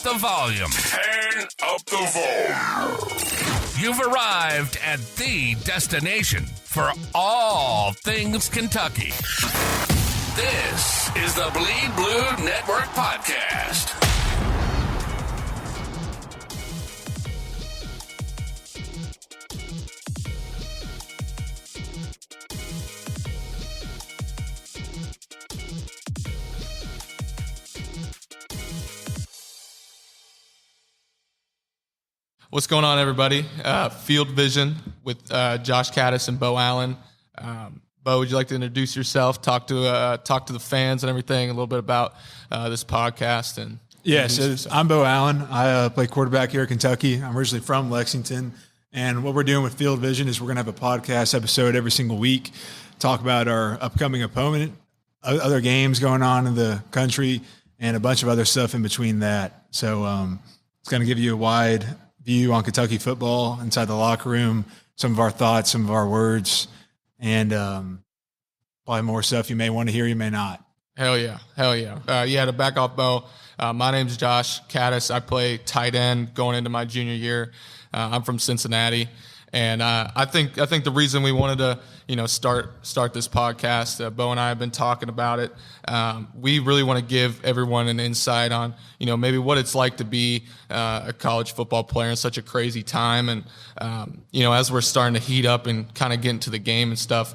the volume. Turn up the volume. You've arrived at the destination for all things Kentucky. This is the Bleed Blue Network Podcast. What's going on, everybody? Field Vision with Josh Kattus and Beau Allen. Beau, would you like to introduce yourself, talk to the fans and everything, a little bit about this podcast? And yes, I'm Beau Allen. I play quarterback here at Kentucky. I'm originally from Lexington, and what we're doing with Field Vision is we're going to have a podcast episode every single week, talk about our upcoming opponent, other games going on in the country, and a bunch of other stuff in between that. So it's going to give you a wide view on Kentucky football inside the locker room, some of our thoughts, some of our words, and probably more stuff you may want to hear, you may not. Hell yeah. To back off, Beau, my name's Josh Kattus. I play tight end going into my junior year. I'm from Cincinnati, and I think the reason we wanted to start this podcast, Beau and I have been talking about it. We really want to give everyone an insight on maybe what it's like to be a college football player in such a crazy time, and as we're starting to heat up and kind of get into the game and stuff,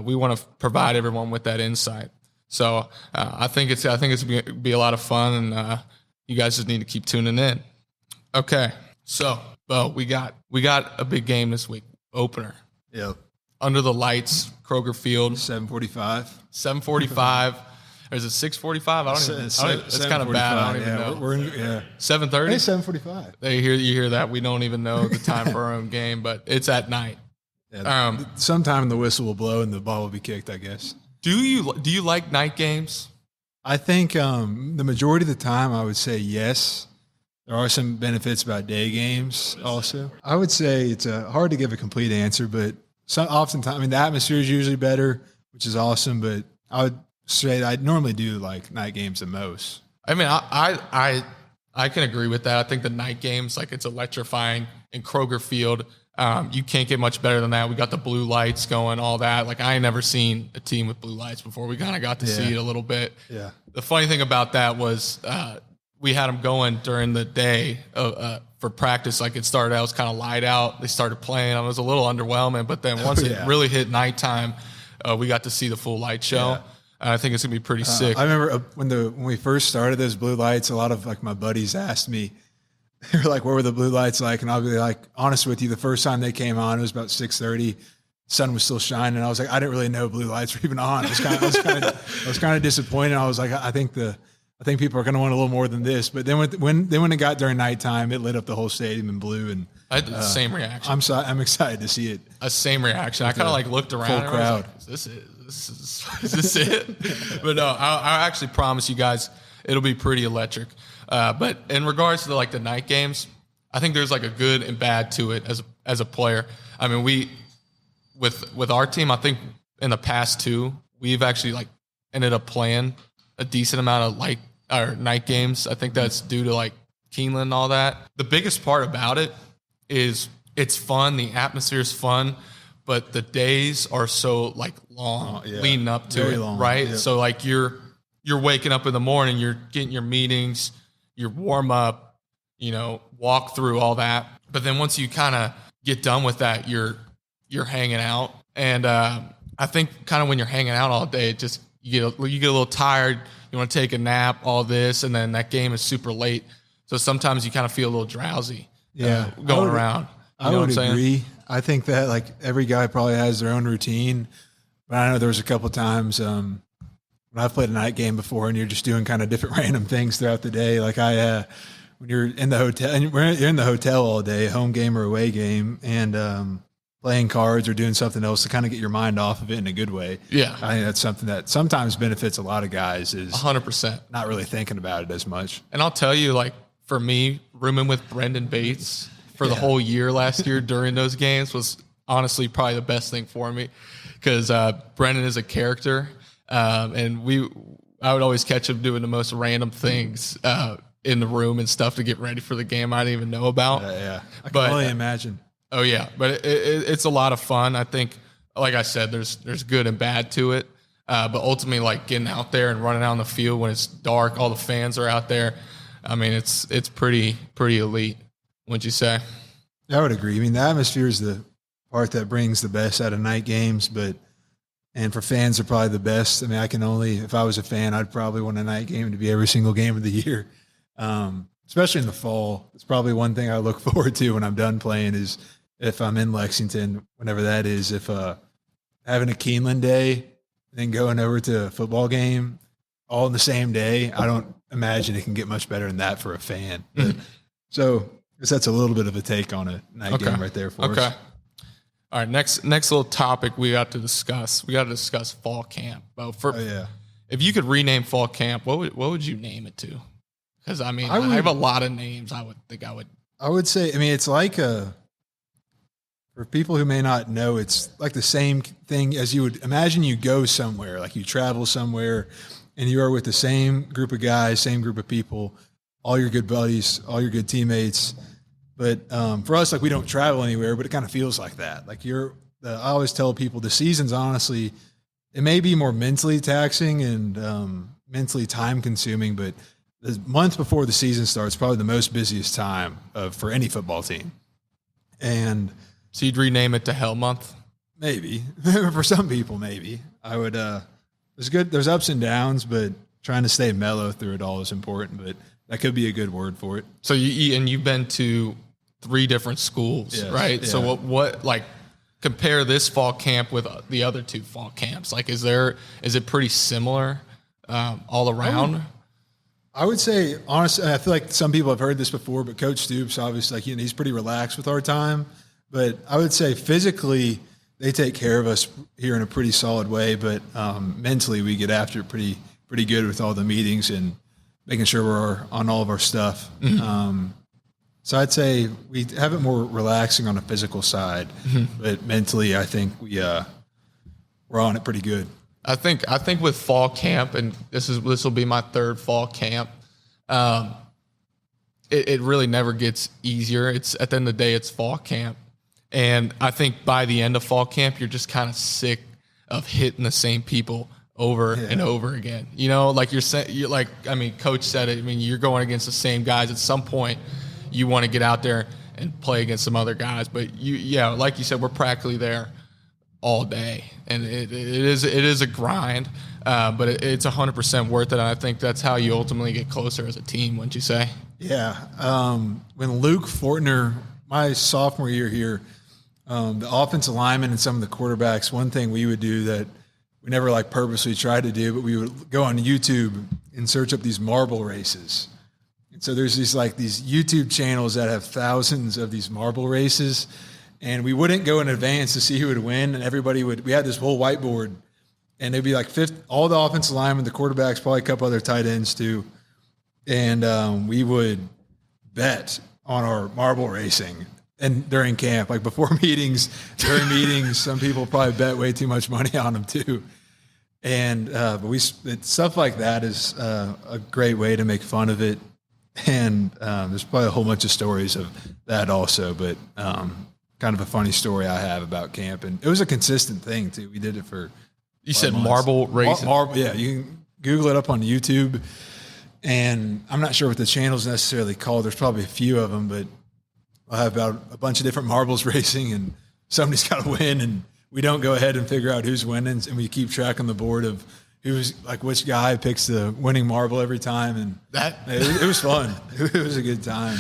we want to provide everyone with that insight. So I think it's going to be a lot of fun, and you guys just need to keep tuning in. Okay, so Beau, we got a big game this week, opener. Yep. Under the lights, Kroger Field. 7:45. 7:45. Or is it 6:45? I don't even. It's kind of bad. I don't even know. We're 7:30. Hey, 7:45. You hear that? We don't even know the time for our own game, but it's at night. Yeah, sometime the whistle will blow and the ball will be kicked, I guess. Do you like night games? I think the majority of the time I would say yes. There are some benefits about day games also. I would say it's hard to give a complete answer, but oftentimes, the atmosphere is usually better, which is awesome, but I would say I normally do like night games the most. I can agree with that. I think the night games, it's electrifying in Kroger Field. You can't get much better than that. We got the blue lights going, all that. I ain't never seen a team with blue lights before. We kind of got to see it a little bit. Yeah. The funny thing about that was we had them going during the day for practice. It started out, it was kind of light out. They started playing. I was a little underwhelming, but then once it really hit nighttime, we got to see the full light show. Yeah. I think it's gonna be pretty sick. I remember when we first started those blue lights, a lot of my buddies asked me, they were like, "What were the blue lights like?" And I'll be like, honest with you, the first time they came on, it was about 6:30. Sun was still shining. I was like, I didn't really know blue lights were even on. I was kind of disappointed. I was like, I think people are going to want a little more than this. But then when it got during nighttime, it lit up the whole stadium in blue. And I had the same reaction. I'm excited to see it. A same reaction. I kind of looked around. Full crowd. Is this it? But no, I actually promise you guys, it'll be pretty electric. But in regards to the night games, I think there's a good and bad to it as a player. With our team, I think in the past two, we've actually ended up playing a decent amount of night games. I think that's due to Keeneland and all that. The biggest part about it is it's fun. The atmosphere is fun, but the days are so long leading up to it, long, right? Yep. So you're waking up in the morning, you're getting your meetings, your warm up, walk through all that. But then once you kind of get done with that, you're hanging out. And I think kind of when you're hanging out all day, you get a little tired. You want to take a nap, all this, and then that game is super late. So sometimes you kind of feel a little drowsy going around. I would agree. I think that every guy probably has their own routine. But I know there was a couple of times when I've played a night game before and you're just doing kind of different random things throughout the day. When you're in the hotel, and you're in the hotel all day, home game or away game, and playing cards or doing something else to kind of get your mind off of it in a good way. Yeah. I think that's something that sometimes benefits a lot of guys is 100% not really thinking about it as much. And I'll tell you, for me, rooming with Brendan Bates for the whole year last year during those games was honestly probably the best thing for me because Brendan is a character. And I would always catch him doing the most random things in the room and stuff to get ready for the game I didn't even know about. Yeah. I can only imagine. Oh yeah, but it's a lot of fun. I think, like I said, there's good and bad to it. But ultimately, like getting out there and running out on the field when it's dark, all the fans are out there. I mean, it's pretty elite, wouldn't you say? I would agree. I mean, the atmosphere is the part that brings the best out of night games, and for fans, they're probably the best. I mean, if I was a fan, I'd probably want a night game to be every single game of the year, especially in the fall. It's probably one thing I look forward to when I'm done playing is if I'm in Lexington, whenever that is, if having a Keeneland day, then going over to a football game all in the same day, I don't imagine it can get much better than that for a fan. So I guess that's a little bit of a take on a night game right there for us. Okay. All right, next little topic we got to discuss. We got to discuss fall camp. Well, if you could rename fall camp, what would you name it to? Because I mean, I have a lot of names. I would say. I mean, it's like for people who may not know, it's like the same thing as you would imagine. You go somewhere, like you travel somewhere, and you are with the same group of guys, same group of people, all your good buddies, all your good teammates. But for us, like we don't travel anywhere, but it kind of feels like that. Like I always tell people the season's honestly, it may be more mentally taxing and mentally time consuming, but the month before the season starts, probably the most busiest time for any football team. And so you'd rename it to Hell Month? Maybe. For some people, maybe. I would there's ups and downs, but trying to stay mellow through it all is important, but that could be a good word for it. So you've been to 3 different schools, yes, right? Yeah. So what like compare this fall camp with the other 2 fall camps? Like is it pretty similar all around? I would say honestly, I feel like some people have heard this before, but Coach Stoops obviously he's pretty relaxed with our time. But I would say physically they take care of us here in a pretty solid way, but mentally we get after it pretty good with all the meetings and making sure we're on all of our stuff. Mm-hmm. So I'd say we have it more relaxing on the physical side, but mentally I think we're on it pretty good. I think with fall camp, and this will be my 3rd fall camp. It really never gets easier. It's at the end of the day, it's fall camp. And I think by the end of fall camp, you're just kind of sick of hitting the same people over and over again. You know, like Coach said it. I mean, you're going against the same guys. At some point, you want to get out there and play against some other guys. But like you said, we're practically there all day, and it is a grind. But it's 100% worth it. And I think that's how you ultimately get closer as a team, wouldn't you say? Yeah. When Luke Fortner, my sophomore year here, the offensive linemen and some of the quarterbacks, one thing we would do that we never like purposely tried to do, but we would go on YouTube and search up these marble races. And so there's these YouTube channels that have thousands of these marble races, and we wouldn't go in advance to see who would win. And we had this whole whiteboard, and it'd be like all the offensive linemen, the quarterbacks, probably a couple other tight ends too. And we would bet on our marble racing. And during camp, like before meetings, during meetings, some people probably bet way too much money on them too. And stuff like that is a great way to make fun of it. And there's probably a whole bunch of stories of that also, but kind of a funny story I have about camp. And it was a consistent thing too. We did it for You said months. Marble racing? Yeah, you can Google it up on YouTube. And I'm not sure what the channel's necessarily called. There's probably a few of them, but I'll have about a bunch of different marbles racing, and somebody's got to win, and we don't go ahead and figure out who's winning, and we keep track on the board of who's like which guy picks the winning marble every time, and it was fun. It was a good time.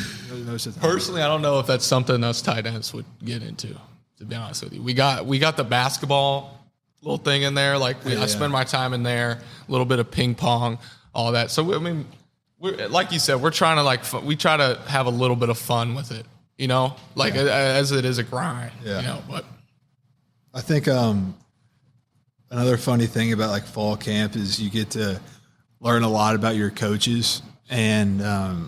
Personally, I don't know if that's something us tight ends would get into. To be honest with you, we got the basketball little thing in there. I spend my time in there. A little bit of ping pong, all that. So I mean, like you said, we're trying to we try to have a little bit of fun with it. You know, as it is a grind. Yeah. You know, but I think another funny thing about like fall camp is you get to learn a lot about your coaches and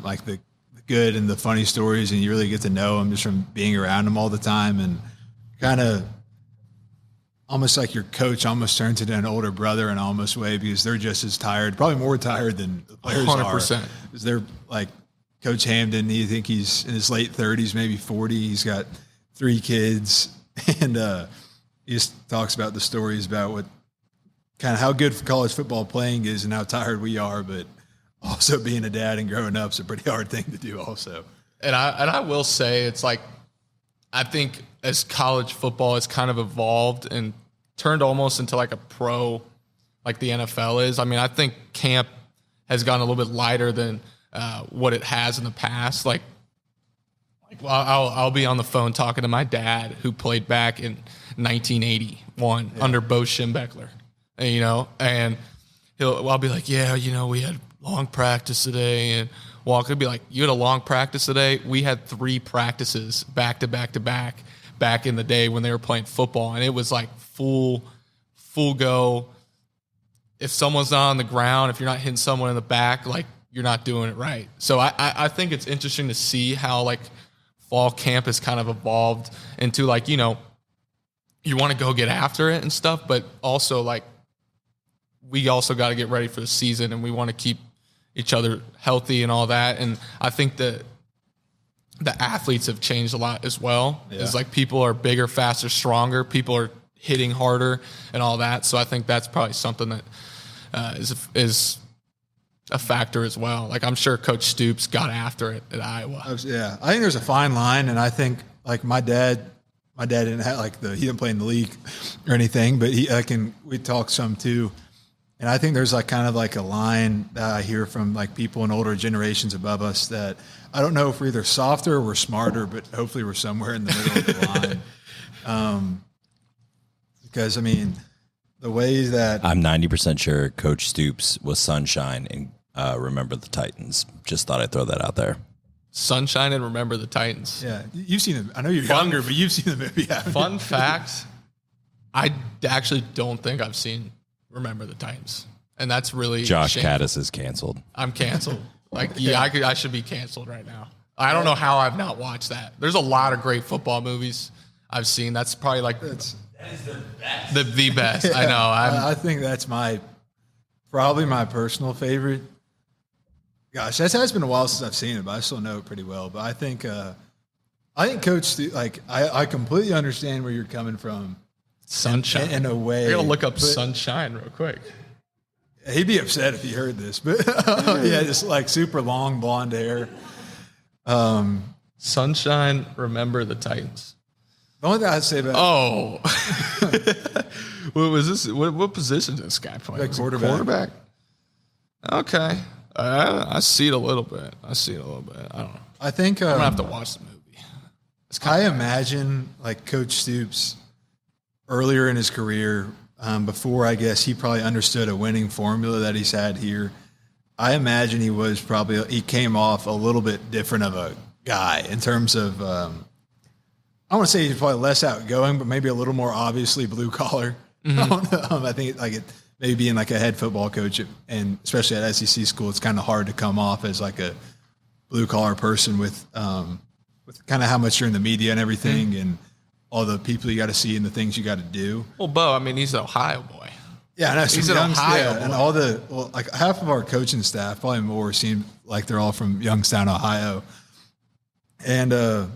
like the good and the funny stories, and you really get to know them just from being around them all the time, and kind of almost like your coach almost turns into an older brother in almost way, because they're just as tired, probably more tired than the players 100%. Are. Because they're like Coach Hamden, I think he's in his late 30s, maybe 40. He's got 3 kids, and he just talks about the stories about what kind of how good college football playing is and how tired we are, but also being a dad and growing up is a pretty hard thing to do also. And I will say it's like, I think as college football has kind of evolved and turned almost into like a pro, like the NFL is. I mean, I think camp has gotten a little bit lighter than what it has in the past. I'll be on the phone talking to my dad who played back in 1981 under Beau Schembechler, and I'll be like, we had long practice today, and Walker would be like, you had a long practice today? We had 3 practices back to back to back in the day when they were playing football, and it was like full go. If someone's not on the ground, if you're not hitting someone in the back, like, you're not doing it right. So I think it's interesting to see how like fall camp has kind of evolved into like, you want to go get after it and stuff, but also like we also got to get ready for the season and we want to keep each other healthy and all that. And I think that the athletes have changed a lot as well. Yeah. It's like people are bigger, faster, stronger. People are hitting harder and all that. So I think that's probably something that is a factor as well. Like I'm sure Coach Stoops got after it at Iowa. Yeah, I think there's a fine line, and I think like my dad didn't have he didn't play in the league or anything, but we talked some too, and I think there's like kind of like a line that I hear from like people in older generations above us that I don't know if we're either softer or we're smarter, but hopefully we're somewhere in the middle of the line. Because I mean, the way that I'm 90% sure Coach Stoops was Sunshine and Remember the Titans. Just thought I'd throw that out there. Sunshine and Remember the Titans. Yeah, you've seen them. I know you're younger, but you've seen the movie. Fun fact, I actually don't think I've seen Remember the Titans. And that's really Josh shameful. Kattus is canceled. I'm canceled. I should be canceled right now. I don't know how I've not watched that. There's a lot of great football movies I've seen. That's probably like that is the best. The best. Yeah, I know. I think that's probably my personal favorite. Gosh, that has been a while since I've seen it, but I still know it pretty well. But I think Coach, I completely understand where you're coming from. Sunshine. In a way. We're going to look up Sunshine real quick. He'd be upset if he heard this, but yeah, just like super long blonde hair. Sunshine, Remember the Titans. The only thing I'd say about what was this? What position did this guy play? Like quarterback. Okay. I see it a little bit. I don't know. I think I'm going to have to watch the movie. I imagine like Coach Stoops earlier in his career, before I guess he probably understood a winning formula that he's had here. I imagine he came off a little bit different of a guy in terms of, I want to say he's probably less outgoing, but maybe a little more obviously blue collar. Mm-hmm. I think maybe being like a head football coach, and especially at SEC school, it's kind of hard to come off as like a blue collar person with kind of how much you're in the media and everything, and all the people you got to see and the things you got to do. Well, Beau, I mean, he's an Ohio boy. Yeah, I know. He's an Ohio boy. And like half of our coaching staff, probably more, seem like they're all from Youngstown, Ohio. And this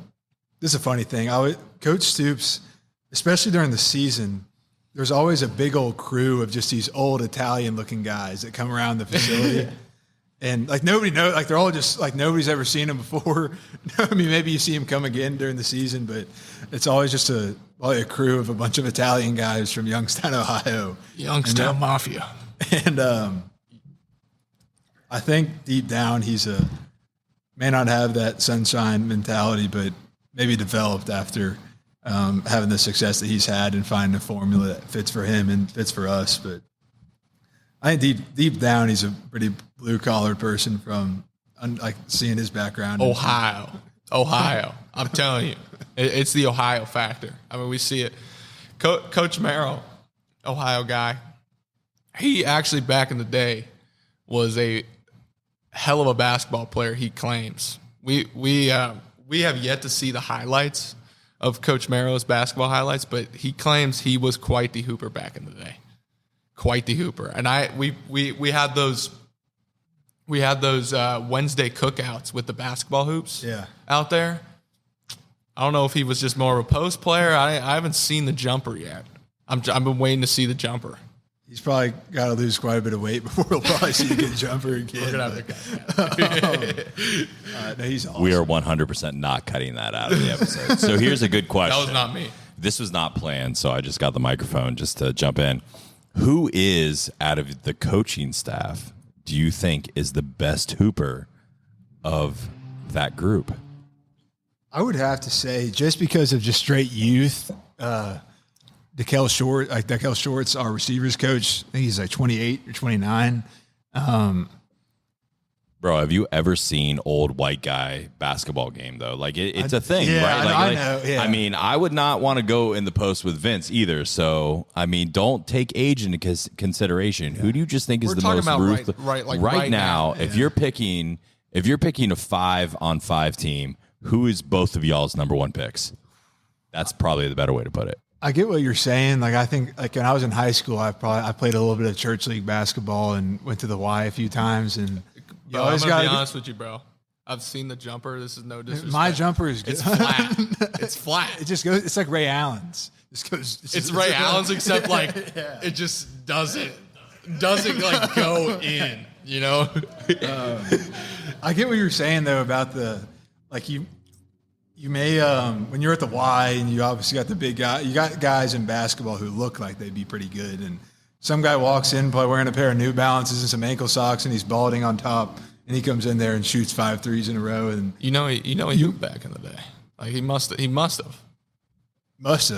is a funny thing. Coach Stoops, especially during the season, there's always a big old crew of just these old Italian-looking guys that come around the facility. And like nobody knows, like they're all just like nobody's ever seen them before. I mean, maybe you see them come again during the season, but it's always just probably a crew of a bunch of Italian guys from Youngstown, Ohio. Youngstown Mafia. And I think deep down may not have that sunshine mentality, but maybe developed after having the success that he's had and finding a formula that fits for him and fits for us. But I think deep down, he's a pretty blue collar person from like seeing his background. Ohio. I'm telling you, it's the Ohio factor. I mean, we see it. Coach Merrill, Ohio guy, he actually back in the day was a hell of a basketball player. He claims we have yet to see the highlights of Coach Merrill's basketball highlights, but he claims he was quite the hooper back in the day. Quite the hooper. And we had those we had those Wednesday cookouts with the basketball hoops out there. I don't know if he was just more of a post player. I haven't seen the jumper yet. I've been waiting to see the jumper. He's probably got to lose quite a bit of weight before we'll probably see a good jumper again. We're gonna have no, he's awesome. We are 100% not cutting that out of the episode. So here's a good question. That was not me. This was not planned, so I just got the microphone just to jump in. Who is, out of the coaching staff, do you think is the best hooper of that group? I would have to say, just because of just straight youth, Dakel Short's our receivers coach. I think he's like 28 or 29. Bro, have you ever seen old white guy basketball game, though? Like, it's a thing, yeah, right? Like, I know, yeah. I mean, I would not want to go in the post with Vince either. So, I mean, don't take age into consideration. Who do you just think is the most ruthless? Right now, if you're picking a 5-on-5 team, who is both of y'all's number one picks? That's probably the better way to put it. I get what you're saying. Like, I think, like, when I was in high school, I played a little bit of church league basketball and went to the Y a few times. And Bro, I'm gonna be honest with you, bro. I've seen the jumper. This is no disrespect. My jumper is good. It's flat. It's flat. It just goes. It's like Ray Allen's. It's Ray Allen's, except like it just doesn't like go in. You know. I get what you're saying though about the like you may when you're at the Y and you obviously got the big guy. You got guys in basketball who look like they'd be pretty good, and some guy walks in probably wearing a pair of New Balances and some ankle socks, and he's balding on top, and he comes in there and shoots 5 threes in a row. And he hooped back in the day. Like he must have.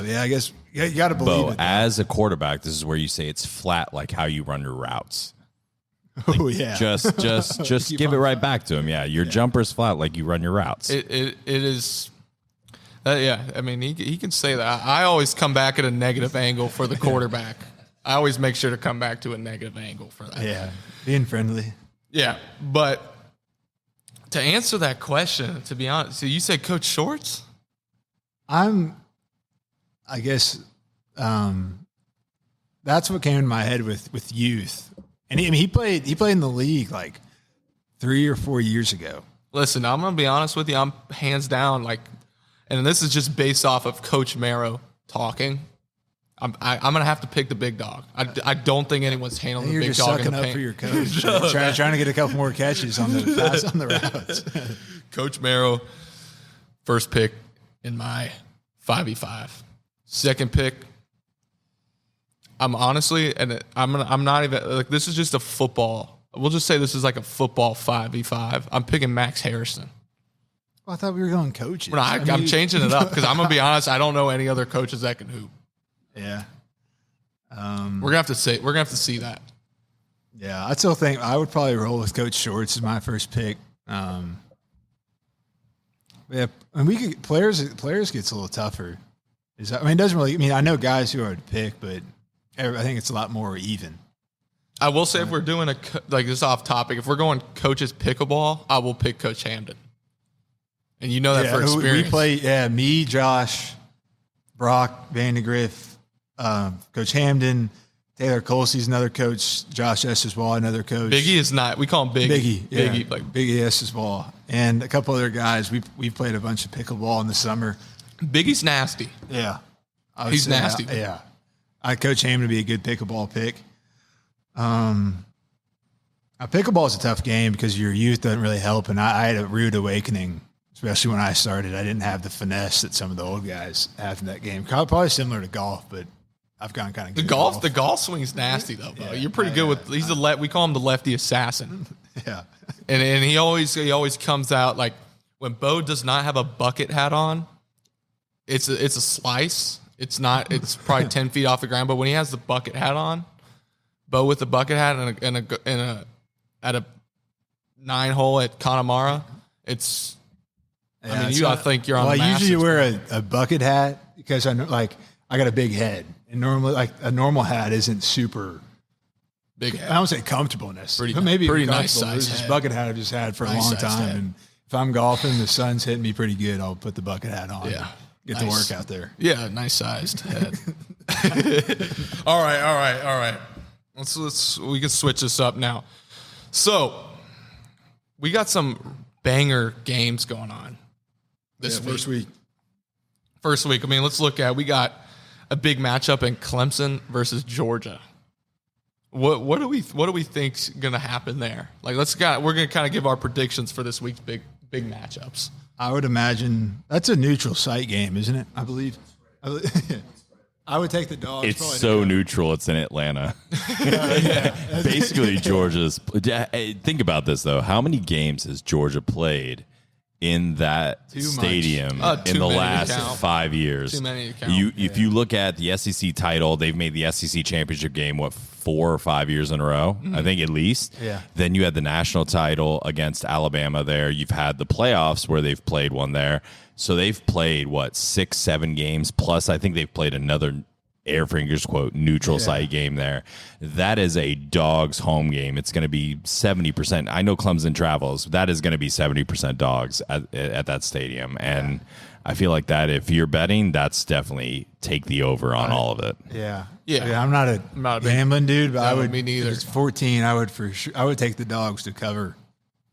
Yeah, I guess you got to believe Beau, it. as a quarterback, this is where you say it's flat, like how you run your routes. Like, oh yeah, just give it right back to him. Yeah, your jumper's flat, like you run your routes. It is. Yeah, I mean he can say that. I always come back at a negative angle for the quarterback. I always make sure to come back to a negative angle for that. Yeah, being friendly. Yeah, but to answer that question, to be honest, so you said Coach Shorts? I guess that's what came in my head with youth, and he played in the league like 3 or 4 years ago. Listen, I'm gonna be honest with you. I'm hands down like, and this is just based off of Coach Marrow talking. I'm gonna have to pick the big dog. I don't think anyone's handling the big dog in the paint. You're just sucking up for your coach, trying to get a couple more catches on the pass on the routes. Coach Marrow, first pick in my 5v5. Second pick, I'm honestly, and I'm not even like this is just a football. We'll just say this is like a football 5v5. I'm picking Max Harrison. Well, I thought we were going coaches. Well, I'm changing it up because I'm gonna be honest. I don't know any other coaches that can hoop. Yeah. We're gonna have to see that. Yeah, I still think I would probably roll with Coach Shorts as my first pick. Yeah, and players gets a little tougher. It doesn't really. I mean, I know guys who are to pick, but I think it's a lot more even. I will say if we're doing like this off topic, if we're going coaches pickleball, I will pick Coach Hamden. And you know that for experience. We play. Me, Josh, Brock, Vandegrift. Coach Hamden, Taylor Colsey's another coach, Josh Estes-Wall, another coach. Biggie is not. We call him Biggie. Biggie, like Biggie Estes-Wall, and a couple other guys. We've played a bunch of pickleball in the summer. Biggie's nasty. Yeah, he's nasty. Yeah, I coach Hamden to be a good pickleball pick. Pickleball is a tough game because your youth doesn't really help, and I had a rude awakening. Especially when I started, I didn't have the finesse that some of the old guys have in that game. Probably similar to golf, but I've gotten kind of good. The golf swing's nasty though, bro. Yeah, you're pretty good with. He's we call him the lefty assassin. Yeah, and he always comes out like when Beau does not have a bucket hat on. It's a slice. It's not. It's probably 10 feet off the ground. But when he has the bucket hat on, Beau with the bucket hat at a 9-hole at Connemara, it's. Yeah, I mean, you gotta think you're on. Well, I usually wear a bucket hat because I got a big head, and normally like a normal hat isn't super big head. I don't say comfortable necessarily, maybe pretty nice size. This bucket hat I've just had for a long time, and if I'm golfing, the sun's hitting me pretty good. I'll put the bucket hat on. Yeah, get to work out there. Yeah, nice sized head. All right. We can switch this up now. So we got some banger games going on this week. First week. I mean, let's look at. We got a big matchup in Clemson versus Georgia. What do we think's going to happen there? Like, we're going to kind of give our predictions for this week's big matchups. I would imagine that's a neutral site game, isn't it? I believe. I would take the Dogs. It's so neutral. It's in Atlanta. Basically, Georgia's. Think about this though. How many games has Georgia played in that stadium in the last 5 years? Too many to count. If you look at the SEC title, they've made the SEC championship game 4 or 5 years in a row. I think at least. Yeah. Then you had the national title against Alabama there. You've had the playoffs where they've played one there. So they've played 6-7 games plus. I think they've played another air fingers quote neutral site game there. That is a Dogs home game. It's going to be 70%. I know Clemson travels. That is going to be 70% Dogs at that stadium. And I feel like that if you're betting, that's definitely take the over on all of it. Yeah. Yeah. I'm not a gambling dude, but I would. Me neither. If it's 14. I would take the Dogs to cover.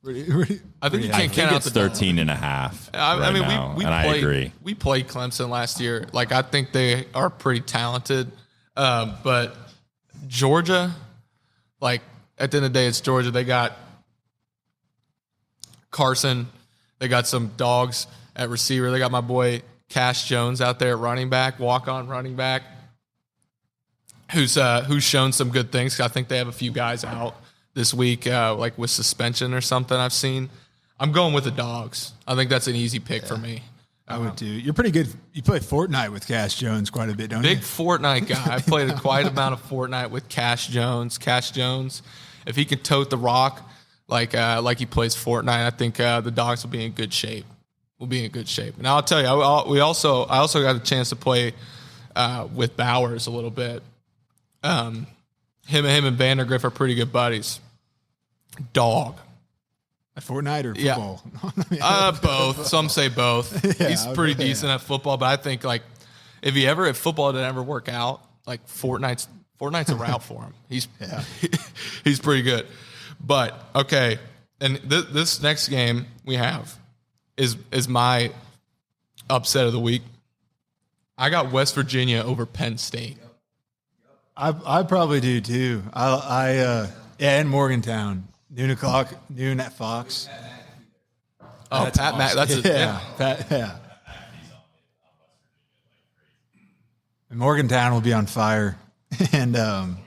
I think you can't count out the 13.5. I mean, I agree. We played Clemson last year. Like, I think they are pretty talented. But Georgia, like, at the end of the day, it's Georgia. They got Carson. They got some dogs at receiver. They got my boy Cash Jones out there at running back, walk-on running back, who's shown some good things. I think they have a few guys out this week, like with suspension or something I've seen. I'm going with the Dogs. I think that's an easy pick for me. I would too. You're pretty good. You play Fortnite with Cash Jones quite a bit, don't you? Big Fortnite guy. I played quite amount of Fortnite with Cash Jones. Cash Jones, if he can tote the rock like he plays Fortnite, I think the Dogs will be in good shape. And I'll tell you, I also got a chance to play with Bowers a little bit. Him and Vandergriff are pretty good buddies. Dog. At Fortnite or football? Yeah. Both. Some say both. Yeah, he's pretty decent at football, but I think like if football didn't ever work out, like Fortnite's a route for him. He's pretty good. But okay, and this next game we have is my upset of the week. I got West Virginia over Penn State. I probably do too. And Morgantown. Noon at Fox. Oh, that's Pat Mac. That's Pat. Yeah. And Morgantown will be on fire, and that'd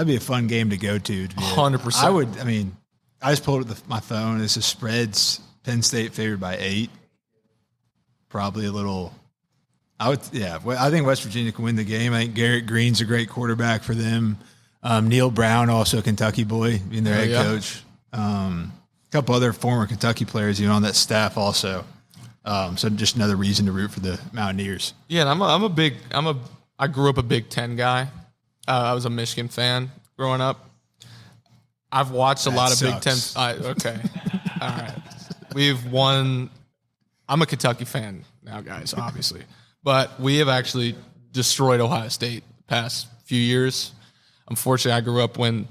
be a fun game to go to. 100%. I mean, I just pulled up my phone. This is spreads. Penn State favored by 8. Probably a little. I think West Virginia can win the game. I think Garrett Green's a great quarterback for them. Neil Brown, also a Kentucky boy, being their head coach. A couple other former Kentucky players, on that staff also. So just another reason to root for the Mountaineers. Yeah, and I grew up a Big Ten guy. I was a Michigan fan growing up. I've watched a lot of Big Ten. Okay, all right. We've won. I'm a Kentucky fan now, guys, obviously. But we have actually destroyed Ohio State the past few years. Unfortunately, I grew up when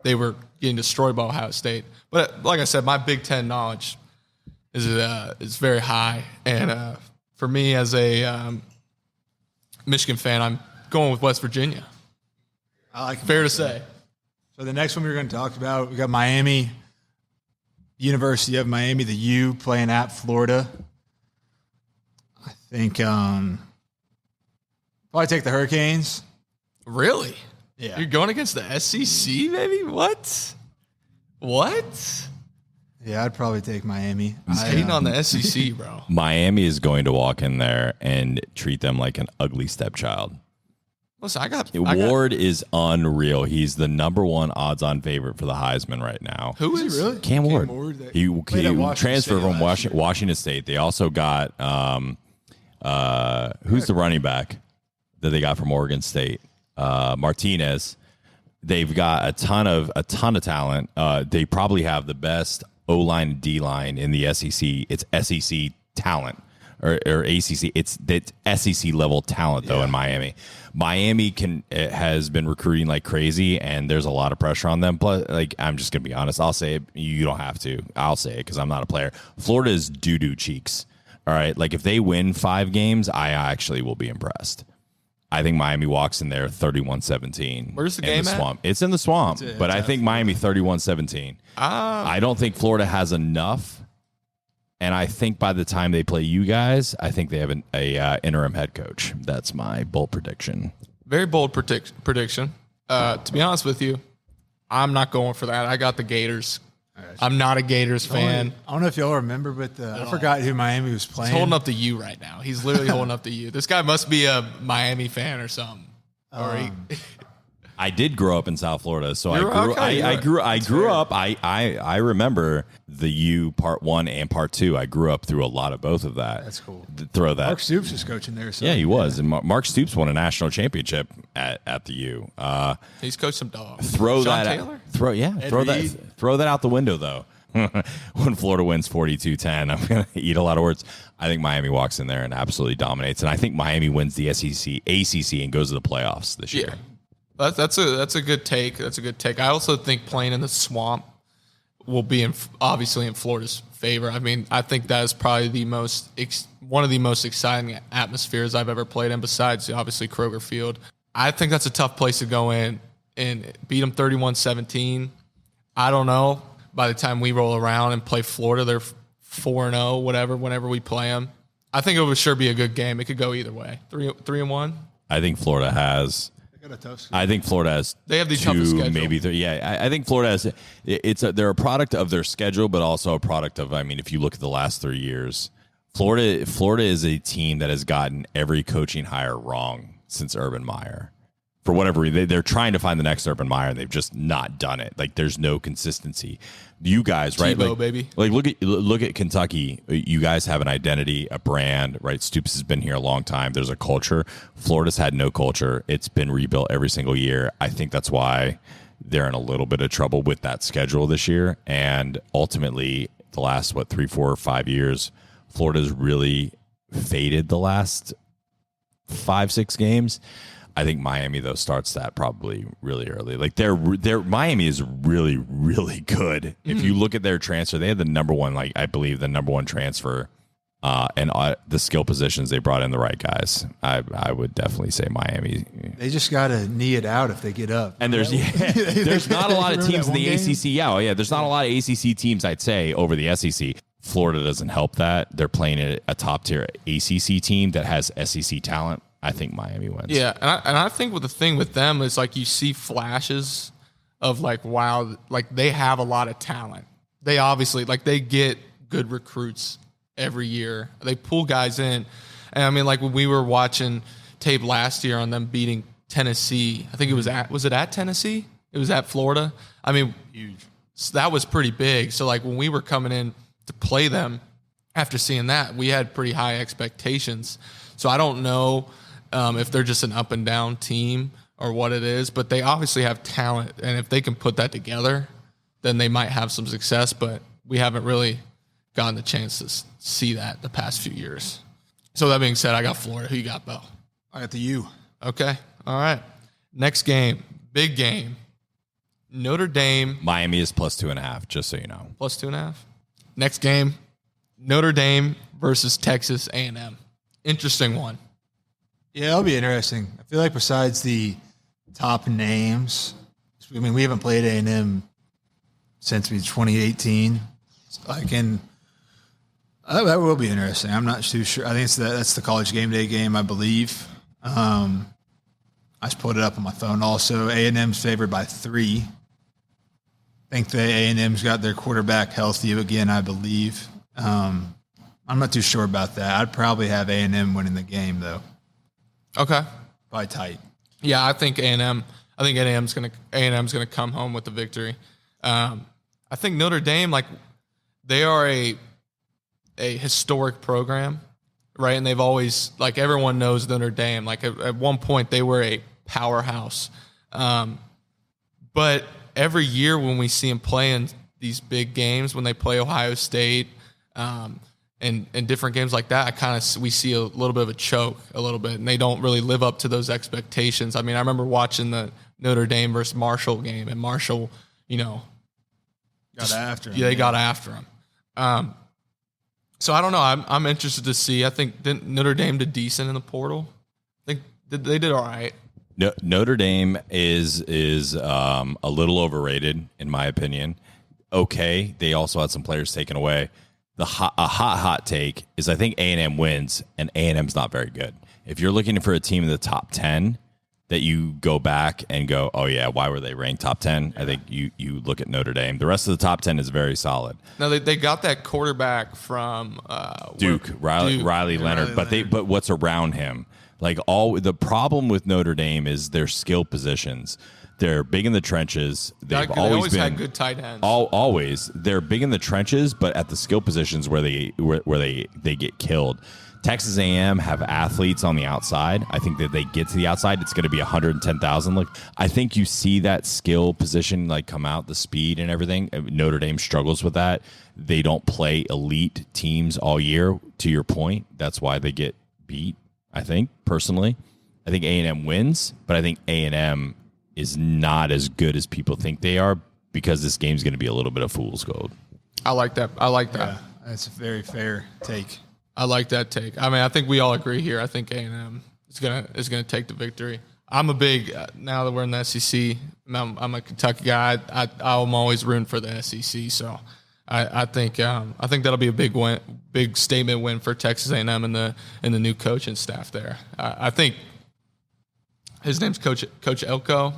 they were getting destroyed by Ohio State. But like I said, my Big Ten knowledge is very high. And for me as a Michigan fan, I'm going with West Virginia. I like fair to say. So the next one we're going to talk about, we got Miami, University of Miami, the U, playing at Florida. I think probably take the Hurricanes. Really? Yeah. You're going against the SEC, baby? What? Yeah, I'd probably take Miami. He's hating on the SEC, bro. Miami is going to walk in there and treat them like an ugly stepchild. Listen, Ward is unreal. He's the number 1 odds-on favorite for the Heisman right now. Who is he really? Cam Ward. He transferred from Washington State. They also got who's the running back that they got from Oregon State? Martinez. They've got a ton of talent. They probably have the best O-line and D-line in the SEC. It's SEC talent or ACC. It's that SEC level talent though in Miami. Miami has been recruiting like crazy, and there's a lot of pressure on them. Plus, like, I'm just gonna be honest. I'll say it. You don't have to. I'll say it because I'm not a player. Florida is doo-doo cheeks. All right. Like, if they win 5 games, I actually will be impressed. I think Miami walks in there 31-17. Where's the game at? Swamp. It's in the Swamp, but I think Miami 31-17. I don't think Florida has enough. And I think by the time they play you guys, I think they have a interim head coach. That's my bold prediction. Very bold prediction. To be honest with you, I'm not going for that. I got the Gators. I'm not a Gators fan. I don't know if y'all remember, but I forgot who Miami was playing. He's holding up to you right now. He's literally holding up to you. This guy must be a Miami fan or something. I did grow up in South Florida, so I grew up. I remember the U part 1 and part 2. I grew up through a lot of both of that. That's cool. Throw that. Mark Stoops was coaching there. So yeah, he was, and Mark Stoops won a national championship at the U. He's coached some dogs. Throw Sean that. Taylor? Throw that out the window though. When Florida wins 42-10, I'm going to eat a lot of words. I think Miami walks in there and absolutely dominates, and I think Miami wins the SEC, ACC, and goes to the playoffs this year. That's a good take. That's a good take. I also think playing in the Swamp will be obviously in Florida's favor. I mean, I think that is probably one of the most exciting atmospheres I've ever played in, besides obviously Kroger Field. I think that's a tough place to go in and beat them 31-17. I don't know. By the time we roll around and play Florida, they're 4-0, whatever. Whenever we play them, I think it would sure be a good game. It could go either way. 3-1. I think Florida has. I think Florida has. They have the toughest schedule. Maybe 3. Yeah, I think Florida has. They're a product of their schedule, but also a product of. I mean, if you look at the last 3 years, Florida is a team that has gotten every coaching hire wrong since Urban Meyer. For whatever reason, they're trying to find the next Urban Meyer, and they've just not done it. Like, there's no consistency. You guys, right? Beau, baby. Like, look at Kentucky. You guys have an identity, a brand, right? Stoops has been here a long time. There's a culture. Florida's had no culture. It's been rebuilt every single year. I think that's why they're in a little bit of trouble with that schedule this year. And ultimately, the last 3, 4, 5 years, Florida's really faded the last 5, 6 games. I think Miami though starts that probably really early. Like Miami is really, really good. Mm-hmm. If you look at their transfer, they had the number one, I believe the number one transfer, and the skill positions they brought in the right guys. I would definitely say Miami. They just got to knee it out if they get up. And there's not a lot of teams in the ACC. Yeah, there's not a lot of ACC teams I'd say over the SEC. Florida doesn't help that. They're playing a top tier ACC team that has SEC talent. I think Miami wins. Yeah, and I think the thing with them is you see flashes of wow, they have a lot of talent. They obviously they get good recruits every year. They pull guys in, and I mean when we were watching tape last year on them beating Tennessee, I think it was at Tennessee? It was at Florida. I mean, huge. So that was pretty big. So when we were coming in to play them, after seeing that, we had pretty high expectations. So I don't know if they're just an up and down team or what it is, but they obviously have talent, and if they can put that together, then they might have some success, but we haven't really gotten the chance to see that the past few years. So that being said, I got Florida. Who you got, Beau? I got the U. Okay. All right. Next game. Big game. Notre Dame. Miami is +2.5, just so you know. +2.5. Next game. Notre Dame versus Texas A&M. Interesting one. Yeah, it'll be interesting. I feel like besides the top names, I mean, we haven't played A&M since 2018. That will be interesting. I'm not too sure. I think that's the college game day game, I believe. I just pulled it up on my phone. Also, A&M's favored by 3. I think the A&M's got their quarterback healthy again, I believe. I'm not too sure about that. I'd probably have A&M winning the game, though. Okay. By tight. Yeah, I think A&M. I think A&M's gonna come home with the victory. I think Notre Dame, they are a historic program, right? And they've always everyone knows Notre Dame. At one point they were a powerhouse, but every year when we see them play in these big games, when they play Ohio State, and in different games like that, we see a little bit of a choke a little bit, and they don't really live up to those expectations. I mean, I remember watching the Notre Dame versus Marshall game, and Marshall, got after him. Yeah, they got after him. So I don't know. I'm interested to see. I think didn't Notre Dame did decent in the portal. I think they did all right. No, Notre Dame is a little overrated in my opinion. Okay, they also had some players taken away. A hot take is I think A&M wins, and A&M's not very good. If you're looking for a team in the top 10 that you go back and go, oh yeah, why were they ranked top 10? I think you look at Notre Dame. The rest of the top 10 is very solid. Now they got that quarterback from Duke, Riley Leonard, but what's around him? Like the problem with Notre Dame is their skill positions. They're big in the trenches. They've always been had good tight ends. Always, they're big in the trenches, but at the skill positions where they get killed. Texas A&M have athletes on the outside. I think that they get to the outside, it's going to be 110,000. Like I think you see that skill position like come out, the speed and everything. Notre Dame struggles with that. They don't play elite teams all year. To your point, that's why they get beat. I think personally, I think A&M wins, but I think A&M is not as good as people think they are because this game's going to be a little bit of fool's gold. I like that. Yeah, that's a very fair take. I like that take. I mean, I think we all agree here. I think A&M is gonna take the victory. I'm a big now that we're in the SEC. I'm a Kentucky guy. I'm always rooting for the SEC. So I think that'll be a big win, big statement win for Texas A&M and the new coaching staff there. I think his name's Coach Elko.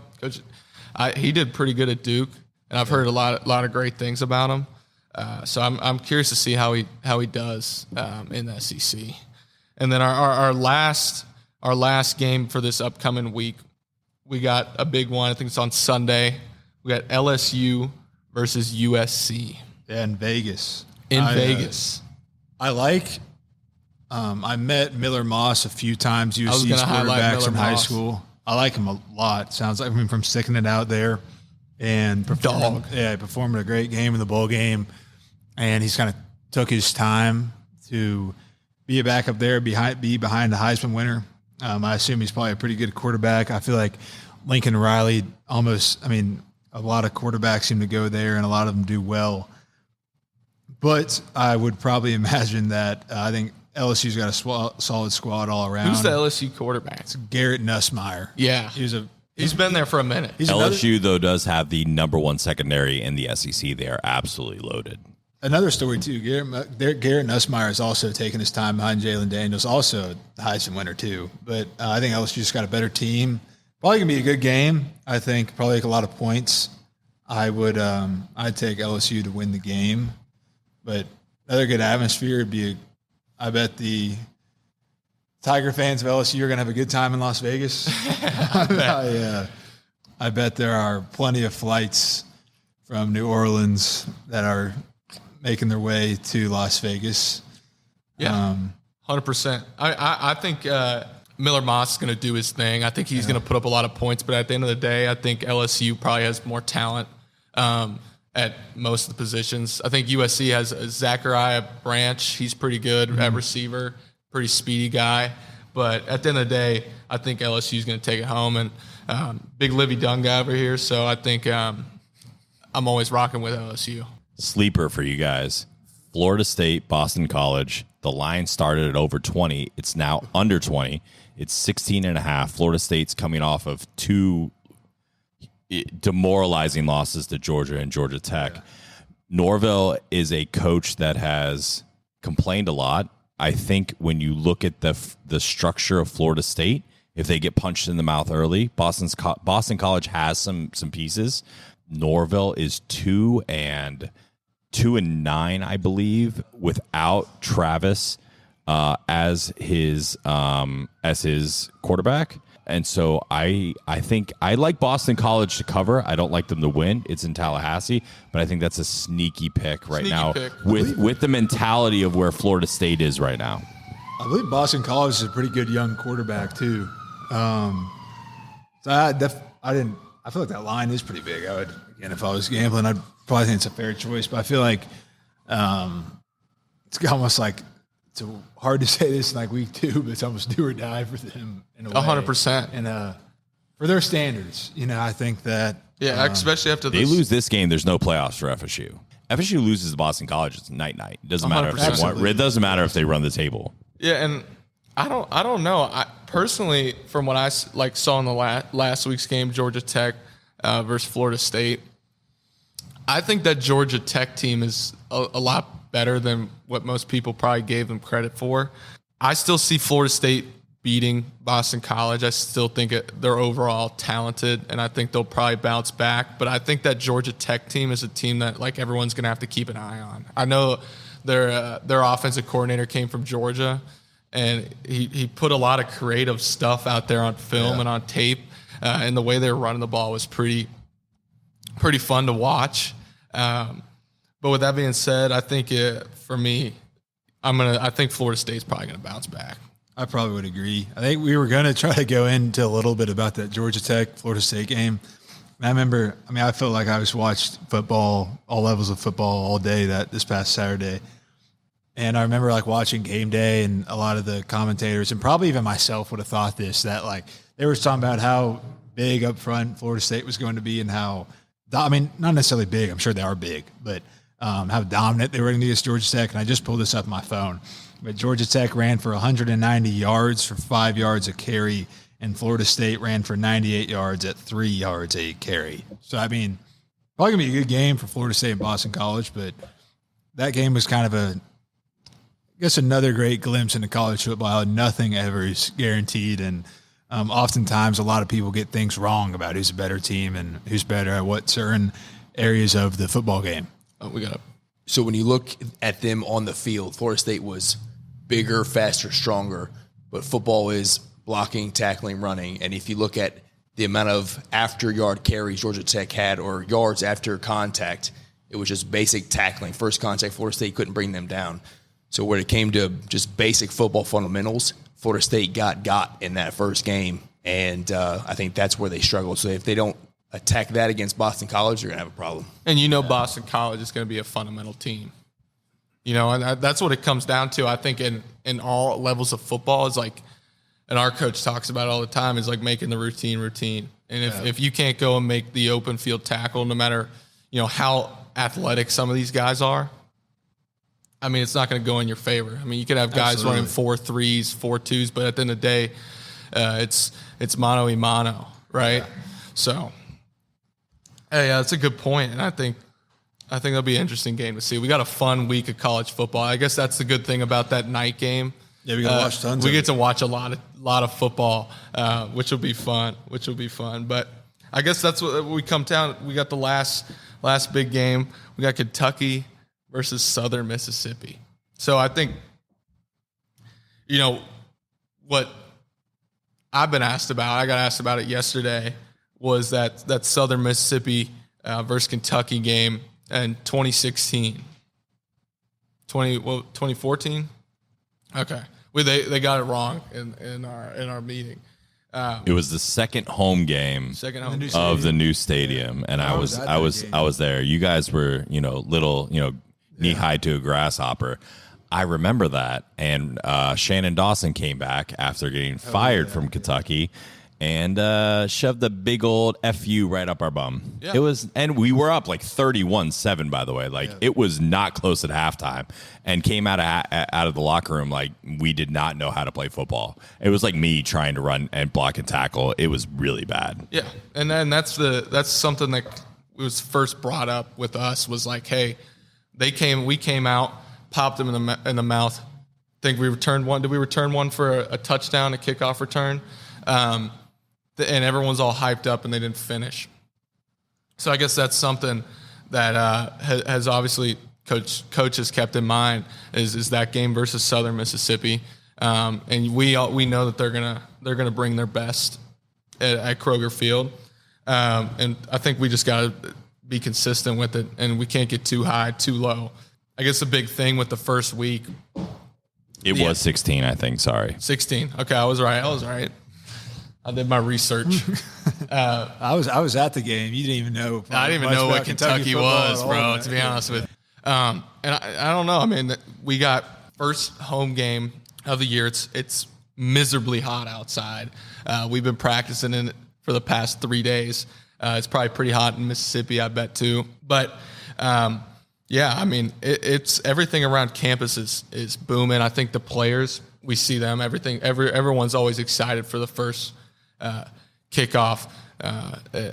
He did pretty good at Duke, and I've heard a lot of great things about him. So I'm curious to see how he does in the SEC. And then our last game for this upcoming week, we got a big one. I think it's on Sunday. We got LSU versus USC. Yeah, in Vegas. Vegas. I met Miller Moss a few times. USC's quarterbacks from high school. I like him a lot. Sounds like from sticking it out there and performing a great game in the bowl game. And he's kind of took his time to be a backup there, be behind the Heisman winner. I assume he's probably a pretty good quarterback. I feel like Lincoln Riley a lot of quarterbacks seem to go there, and a lot of them do well. But I would probably imagine that I think LSU's got a solid squad all around. Who's the LSU quarterback? It's Garrett Nussmeier. Yeah. He's been there for a minute. LSU, though, does have the number one secondary in the SEC. They are absolutely loaded. Another story, too. Garrett Nussmeier has also taken his time behind Jalen Daniels, also the Heisman winner, too. But I think LSU's got a better team. Probably going to be a good game. I think probably like a lot of points. I'd take LSU to win the game. But another good atmosphere would be I bet the Tiger fans of LSU are going to have a good time in Las Vegas. I bet there are plenty of flights from New Orleans that are making their way to Las Vegas. Yeah, 100%. I think Miller Moss is going to do his thing. I think he's going to put up a lot of points, but at the end of the day, I think LSU probably has more talent at most of the positions. I think USC has Zachariah Branch. He's pretty good at receiver, pretty speedy guy. But at the end of the day, I think LSU is going to take it home. And big Livy Dunn guy over here, so I think I'm always rocking with LSU. Sleeper for you guys. Florida State, Boston College. The line started at over 20. It's now under 20. It's 16.5. Florida State's coming off of two demoralizing losses to Georgia and Georgia Tech. Yeah. Norvell is a coach that has complained a lot. I think when you look at the structure of Florida State, if they get punched in the mouth early, Boston College has some pieces. Norvell is 2-9, I believe, without Travis as his quarterback. And so I think I like Boston College to cover. I don't like them to win. It's in Tallahassee, but I think that's a sneaky pick now with the mentality of where Florida State is right now. I believe Boston College is a pretty good young quarterback too. So I feel like that line is pretty big. If I was gambling, I'd probably think it's a fair choice, but I feel like it's almost like it's hard to say this in like week 2, but it's almost do or die for them in a way. 100%. And for their standards, I think that especially after they lose this game, there's no playoffs for FSU. FSU loses to Boston College, it's night. It doesn't matter if they want, it doesn't matter if they run the table. Yeah, and I don't know. I personally, from what I saw in the last week's game, Georgia Tech versus Florida State, I think that Georgia Tech team is a lot better than what most people probably gave them credit for. I still see Florida State beating Boston College. I still think they're overall talented, and I think they'll probably bounce back. But I think that Georgia Tech team is a team that everyone's going to have to keep an eye on. I know their offensive coordinator came from Georgia, and he put a lot of creative stuff out there on film and on tape, and the way they were running the ball was pretty fun to watch. But with that being said, I think for me, I think Florida State's probably going to bounce back. I probably would agree. I think we were going to try to go into a little bit about that Georgia Tech Florida State game. And I remember, I felt like I just watched football, all levels of football all day this past Saturday. And I remember watching game day, and a lot of the commentators, and probably even myself, would have thought that they were talking about how big up front Florida State was going to be, and how, not necessarily big, I'm sure they are big, but how dominant they were going to be against Georgia Tech. And I just pulled this up on my phone. But Georgia Tech ran for 190 yards for 5 yards a carry, and Florida State ran for 98 yards at 3 yards a carry. So, probably going to be a good game for Florida State and Boston College, but that game was kind of another great glimpse into college football. Nothing ever is guaranteed, and oftentimes a lot of people get things wrong about who's a better team and who's better at what certain areas of the football game. So when you look at them on the field, Florida State was bigger, faster, stronger, but football is blocking, tackling, running. And if you look at the amount of after-yard carries Georgia Tech had, or yards after contact, it was just basic tackling. First contact, Florida State couldn't bring them down. So when it came to just basic football fundamentals, Florida State got in that first game, and I think that's where they struggled. So if they don't attack that against Boston College, they're going to have a problem. And Boston College is going to be a fundamental team. And that's what it comes down to. I think in all levels of football is and our coach talks about it all the time, is making the routine. And if you can't go and make the open field tackle, no matter, how athletic some of these guys are, it's not going to go in your favor. You could have guys running 4.3s, 4.2s, but at the end of the day, it's mano a mano, right? Yeah. So, that's a good point, and I think it'll be an interesting game to see. We got a fun week of college football. I guess that's the good thing about that night game. Yeah, we got to watch tons. We get to watch a lot of football, which will be fun. But I guess that's what we come down. We got the last big game. We got Kentucky versus Southern Mississippi. So I think, what I've been asked about, I got asked about it yesterday, was that Southern Mississippi versus Kentucky game in 2016. 2014? Okay. They got it wrong in our meeting. It was the second home game of the new stadium, and I was there. You guys were little knee high to a grasshopper. I remember that, and Shannon Dawson came back after getting fired from Kentucky, and shoved the big old FU right up our bum. Yeah. It was, and we were up 31-7, by the way. It was not close at halftime, and came out of the locker room we did not know how to play football. It was me trying to run and block and tackle. It was really bad. Yeah, and then that's something that was first brought up with us, was hey, we came out, popped them in the mouth. I think we returned one. Did we return one for a touchdown, a kickoff return? And everyone's all hyped up, and they didn't finish. So I guess that's something that has obviously coach has kept in mind is that game versus Southern Mississippi, and we know that they're gonna bring their best at Kroger Field, and I think we just got to be consistent with it, and we can't get too high, too low. I guess the big thing with the first week, it was 16, I think. Sorry, 16. Okay, I was right. I did my research. I was at the game. You didn't even know. I didn't even know what Kentucky was, bro. To be honest with you. And I don't know. We got first home game of the year. It's miserably hot outside. We've been practicing in it for the past 3 days. It's probably pretty hot in Mississippi, I bet too. But yeah, I mean, it's everything around campus is booming. I think the players, we see them. Everyone's always excited for the first kickoff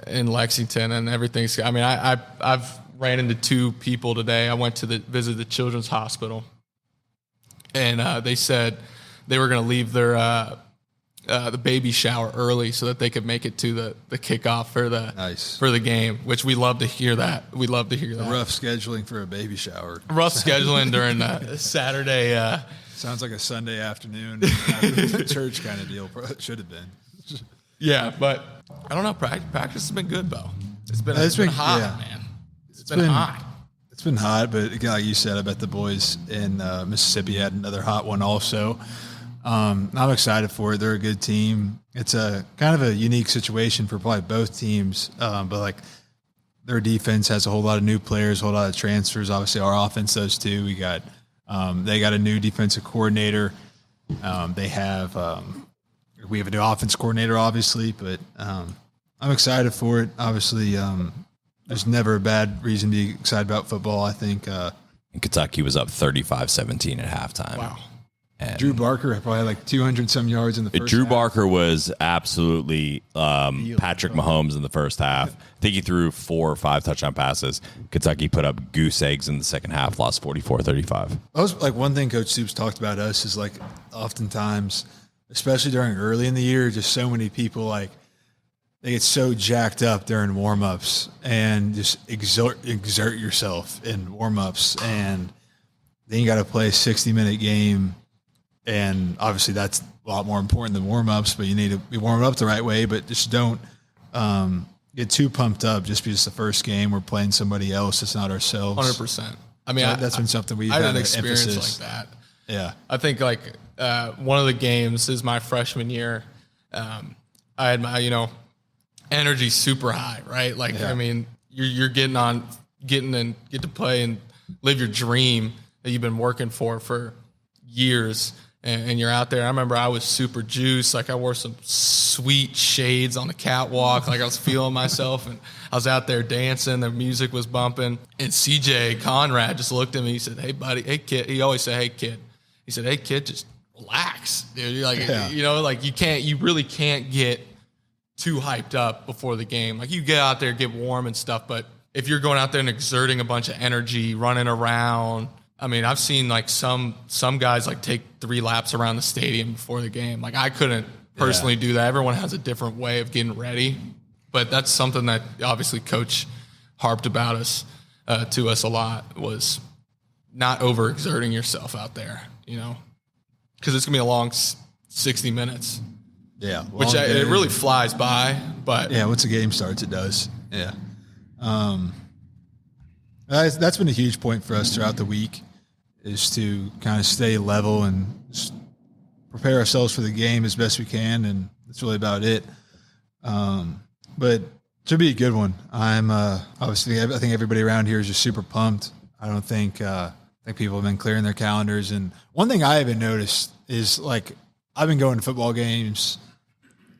in Lexington, and everything's. I mean, I've ran into 2 people today. I went to visit the Children's Hospital, and they said they were going to leave their the baby shower early so that they could make it to the kickoff for the game, which we love to hear that. We love to hear that. Rough scheduling for a baby shower. Rough scheduling during Saturday. Sounds like a Sunday afternoon after church kind of deal. Should have been. Yeah, but I don't know. Practice has been good, Beau. It's been hot, man. It's been hot. It's been hot, but again, like you said, I bet the boys in Mississippi had another hot one also. I'm excited for it. They're a good team. It's a kind of a unique situation for probably both teams, but like their defense has a whole lot of new players, a whole lot of transfers. Obviously, our offense does too. They got a new defensive coordinator. We have a new offense coordinator, obviously, but I'm excited for it. Obviously, there's never a bad reason to be excited about football. I think Kentucky was up 35-17 at halftime. Wow. And Drew Barker probably had like 200-some yards in the first Drew half. Barker was absolutely Patrick Mahomes in the first half. I think he threw 4 or 5 touchdown passes. Kentucky put up goose eggs in the second half, lost 44-35. That was like one thing Coach Stoops talked about us is like oftentimes, especially during early in the year, just so many people like they get so jacked up during warm-ups and just exert yourself in warm-ups, and then you got to play a 60-minute game. And obviously that's a lot more important than warm-ups, but you need to be warmed up the right way. But just don't get too pumped up just because it's the first game. We're playing somebody else. It's not ourselves. 100%. I mean, that's been something we've had an experience emphasis. like that. Yeah. I think like one of the games is my freshman year. I had my, energy super high, right? Like, I mean, you're get to play and live your dream that you've been working for years. And you're out there. I remember I was super juiced. Like I wore some sweet shades on the catwalk. Like I was feeling myself, and I was out there dancing. The music was bumping. And CJ Conrad just looked at me. He said, "Hey, buddy. Hey, kid." He always said, "Hey, kid." He said, "Hey, kid, just relax, dude. You're like, like you really can't get too hyped up before the game. Like you get out there, get warm and stuff. But if you're going out there and exerting a bunch of energy, running around." I mean, I've seen like some guys like take 3 laps around the stadium before the game. Like I couldn't personally do that. Everyone has a different way of getting ready, but that's something that obviously Coach harped about to us a lot, was not overexerting yourself out there, because it's gonna be a long 60 minutes. Yeah, which it really flies by. But once the game starts, it does. Yeah, that's been a huge point for us throughout the week, is to kind of stay level and just prepare ourselves for the game as best we can, and that's really about it. But it should be a good one. I'm obviously, I think everybody around here is just super pumped. I don't think people have been clearing their calendars. And one thing I haven't noticed is like I've been going to football games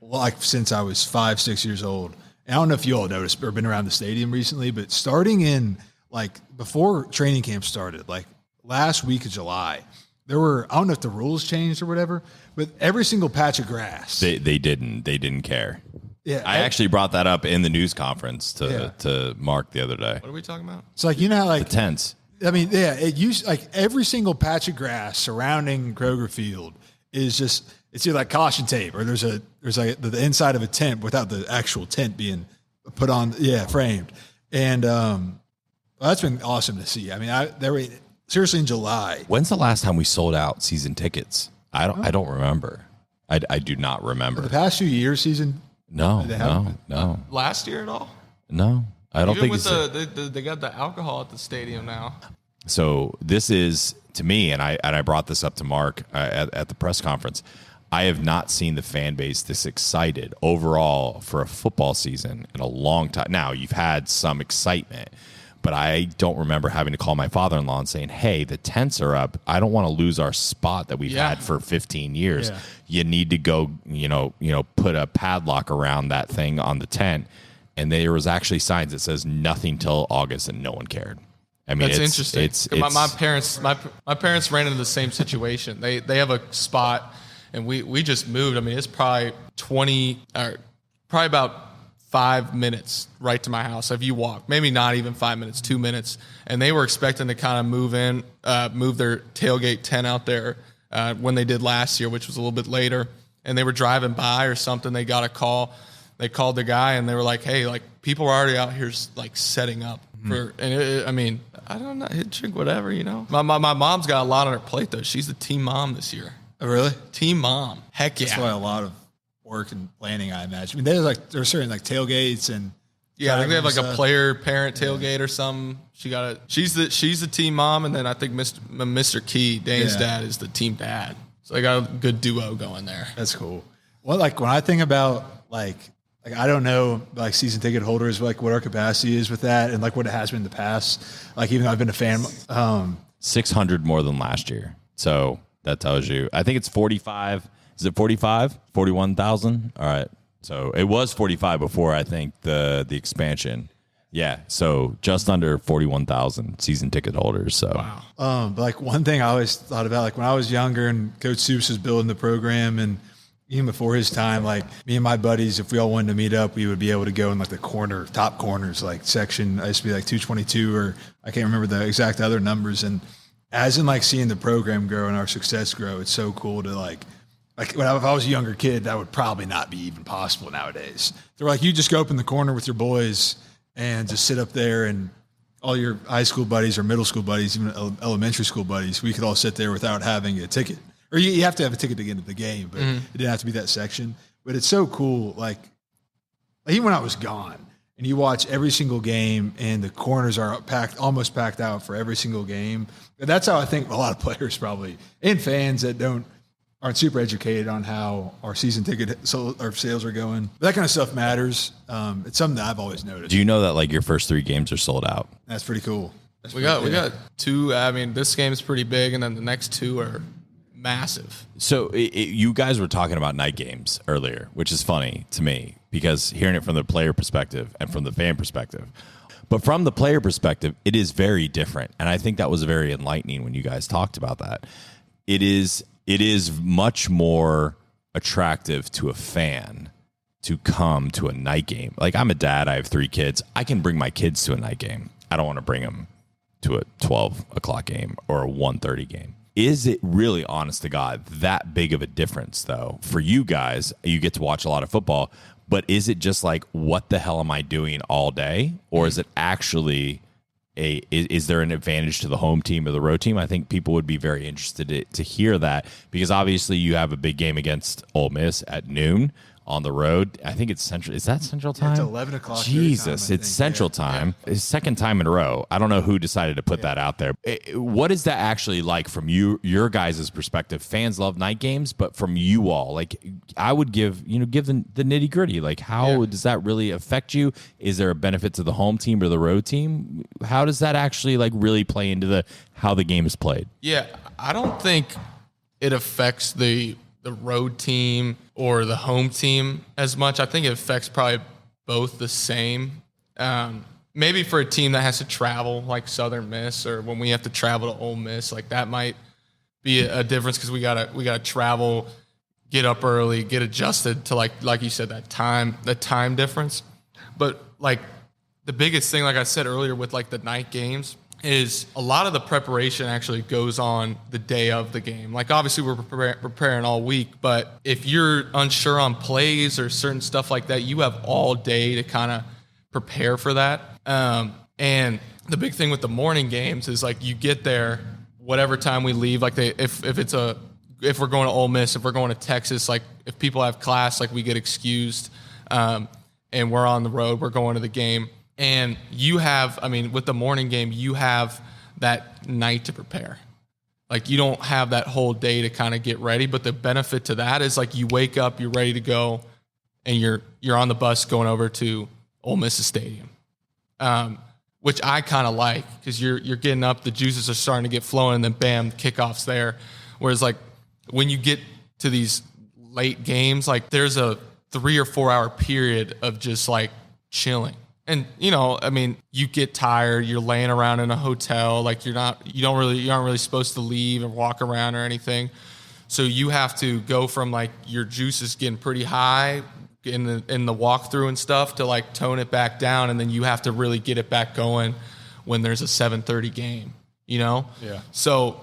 like since I was 5-6 years old. And I don't know if you all noticed or been around the stadium recently, but starting in like before training camp started, like last week of July, there were, I don't know if the rules changed or whatever, but every single patch of grass. They didn't care. Yeah, I actually brought that up in the news conference to Mark the other day. What are we talking about? It's like, how like the tents. I mean, it used like every single patch of grass surrounding Kroger Field is just, it's either like caution tape or there's like the inside of a tent without the actual tent being put on, framed. And that's been awesome to see. I mean, there were seriously in July. When's the last time we sold out season tickets? I don't remember. I do not remember. For the past few years, season. No. Last year at all? No, I don't think they got the alcohol at the stadium now. So this is, to me, and I brought this up to Mark at the press conference, I have not seen the fan base this excited overall for a football season in a long time. Now, you've had some excitement, but I don't remember having to call my father-in-law and saying, hey, the tents are up. I don't want to lose our spot that we've had for 15 years. Yeah. You need to go, put a padlock around that thing on the tent. And there was actually signs that says nothing till August, and no one cared. I mean, that's interesting. My parents ran into the same situation. They have a spot, and we just moved. I mean, it's probably probably about 5 minutes right to my house if you walk. Maybe not even 5 minutes, 2 minutes. And they were expecting to kind of move their tailgate tent out there when they did last year, which was a little bit later. And they were driving by or something. They got a call. They called the guy, and they were like, hey, like, people are already out here like setting up for, and I mean, I don't know, drink whatever, My mom's got a lot on her plate, though. She's the team mom this year. Oh, really? Team mom. Heck yeah. That's why a lot of work and planning, I imagine. I mean, there's certain like tailgates and I think they have like a player parent tailgate or something. She's the team mom, and then I think Mr. Key, Dane's dad, is the team dad. So they got a good duo going there. That's cool. Well, like when I think about like I don't know, like season ticket holders, like what our capacity is with that, and like what it has been in the past. Like even though I've been a fan, 600 more than last year. So that tells you. I think it's 45. Is it 45? 41,000. All right. So it was 45 before, I think, the expansion. Yeah. So just under 41,000 season ticket holders. So wow. But like one thing I always thought about, like when I was younger and Coach Supes was building the program, and even before his time, like me and my buddies, if we all wanted to meet up, we would be able to go in like the top corners, like section. I used to be like 222, or I can't remember the exact other numbers. And as in like seeing the program grow and our success grow, it's so cool to like if I was a younger kid, that would probably not be even possible nowadays. They're like, you just go up in the corner with your boys and just sit up there, and all your high school buddies or middle school buddies, even elementary school buddies, we could all sit there without having a ticket. Or you have to have a ticket to get into the game, but it didn't have to be that section. But it's so cool. Like even when I was gone, and you watch every single game, and the corners are almost packed out for every single game. And that's how I think a lot of players probably, and fans that aren't super educated on how our season ticket sales are going. But that kind of stuff matters. It's something that I've always noticed. Do you know that like your first 3 games are sold out? That's pretty cool. We got 2. I mean, this game is pretty big, and then the next 2 are massive. So you guys were talking about night games earlier, which is funny to me because hearing it from the player perspective and from the fan perspective. But from the player perspective, it is very different. And I think that was very enlightening when you guys talked about that. It is much more attractive to a fan to come to a night game. Like I'm a dad, I have 3 kids. I can bring my kids to a night game. I don't want to bring them to a 12 o'clock game or a 1:30 game. Is it really, honest to God, that big of a difference, though? For you guys, you get to watch a lot of football, but is it just like, what the hell am I doing all day? Or is it actually is there an advantage to the home team or the road team? I think people would be very interested to hear that, because obviously you have a big game against Ole Miss at noon on the road. I think it's Central. Is that Central time? It's 11 o'clock. Jesus, it's Central time. It's second time in a row. I don't know who decided to put that out there. What is that actually like from your guys' perspective? Fans love night games, but from you all, like I would give the nitty gritty. Like how does that really affect you? Is there a benefit to the home team or the road team? How does that actually like really play into how the game is played? Yeah, I don't think it affects the road team or the home team as much. I think it affects probably both the same. Maybe for a team that has to travel, like Southern Miss, or when we have to travel to Ole Miss, like that might be a difference because we gotta travel, get up early, get adjusted to like you said, the time difference. But like the biggest thing, like I said earlier, with like the night games, is a lot of the preparation actually goes on the day of the game. Like obviously we're preparing all week, but if you're unsure on plays or certain stuff like that, you have all day to kind of prepare for that. And the big thing with the morning games is like you get there whatever time we leave. Like if we're going to Ole Miss, if we're going to Texas, like if people have class, like we get excused, and we're on the road, we're going to the game. And you have, I mean, with the morning game, you have that night to prepare. Like you don't have that whole day to kind of get ready. But the benefit to that is like you wake up, you're ready to go, and you're on the bus going over to Ole Miss Stadium. which I kind of like because you're getting up, the juices are starting to get flowing, and then bam, kickoff's there. Whereas like when you get to these late games, like there's a 3 or 4 hour period of just like chilling. And I mean, you get tired, you're laying around in a hotel, like you aren't really supposed to leave and walk around or anything. So you have to go from like your juices getting pretty high in the walkthrough and stuff to like tone it back down, and then you have to really get it back going when there's a 7:30 game, Yeah. So,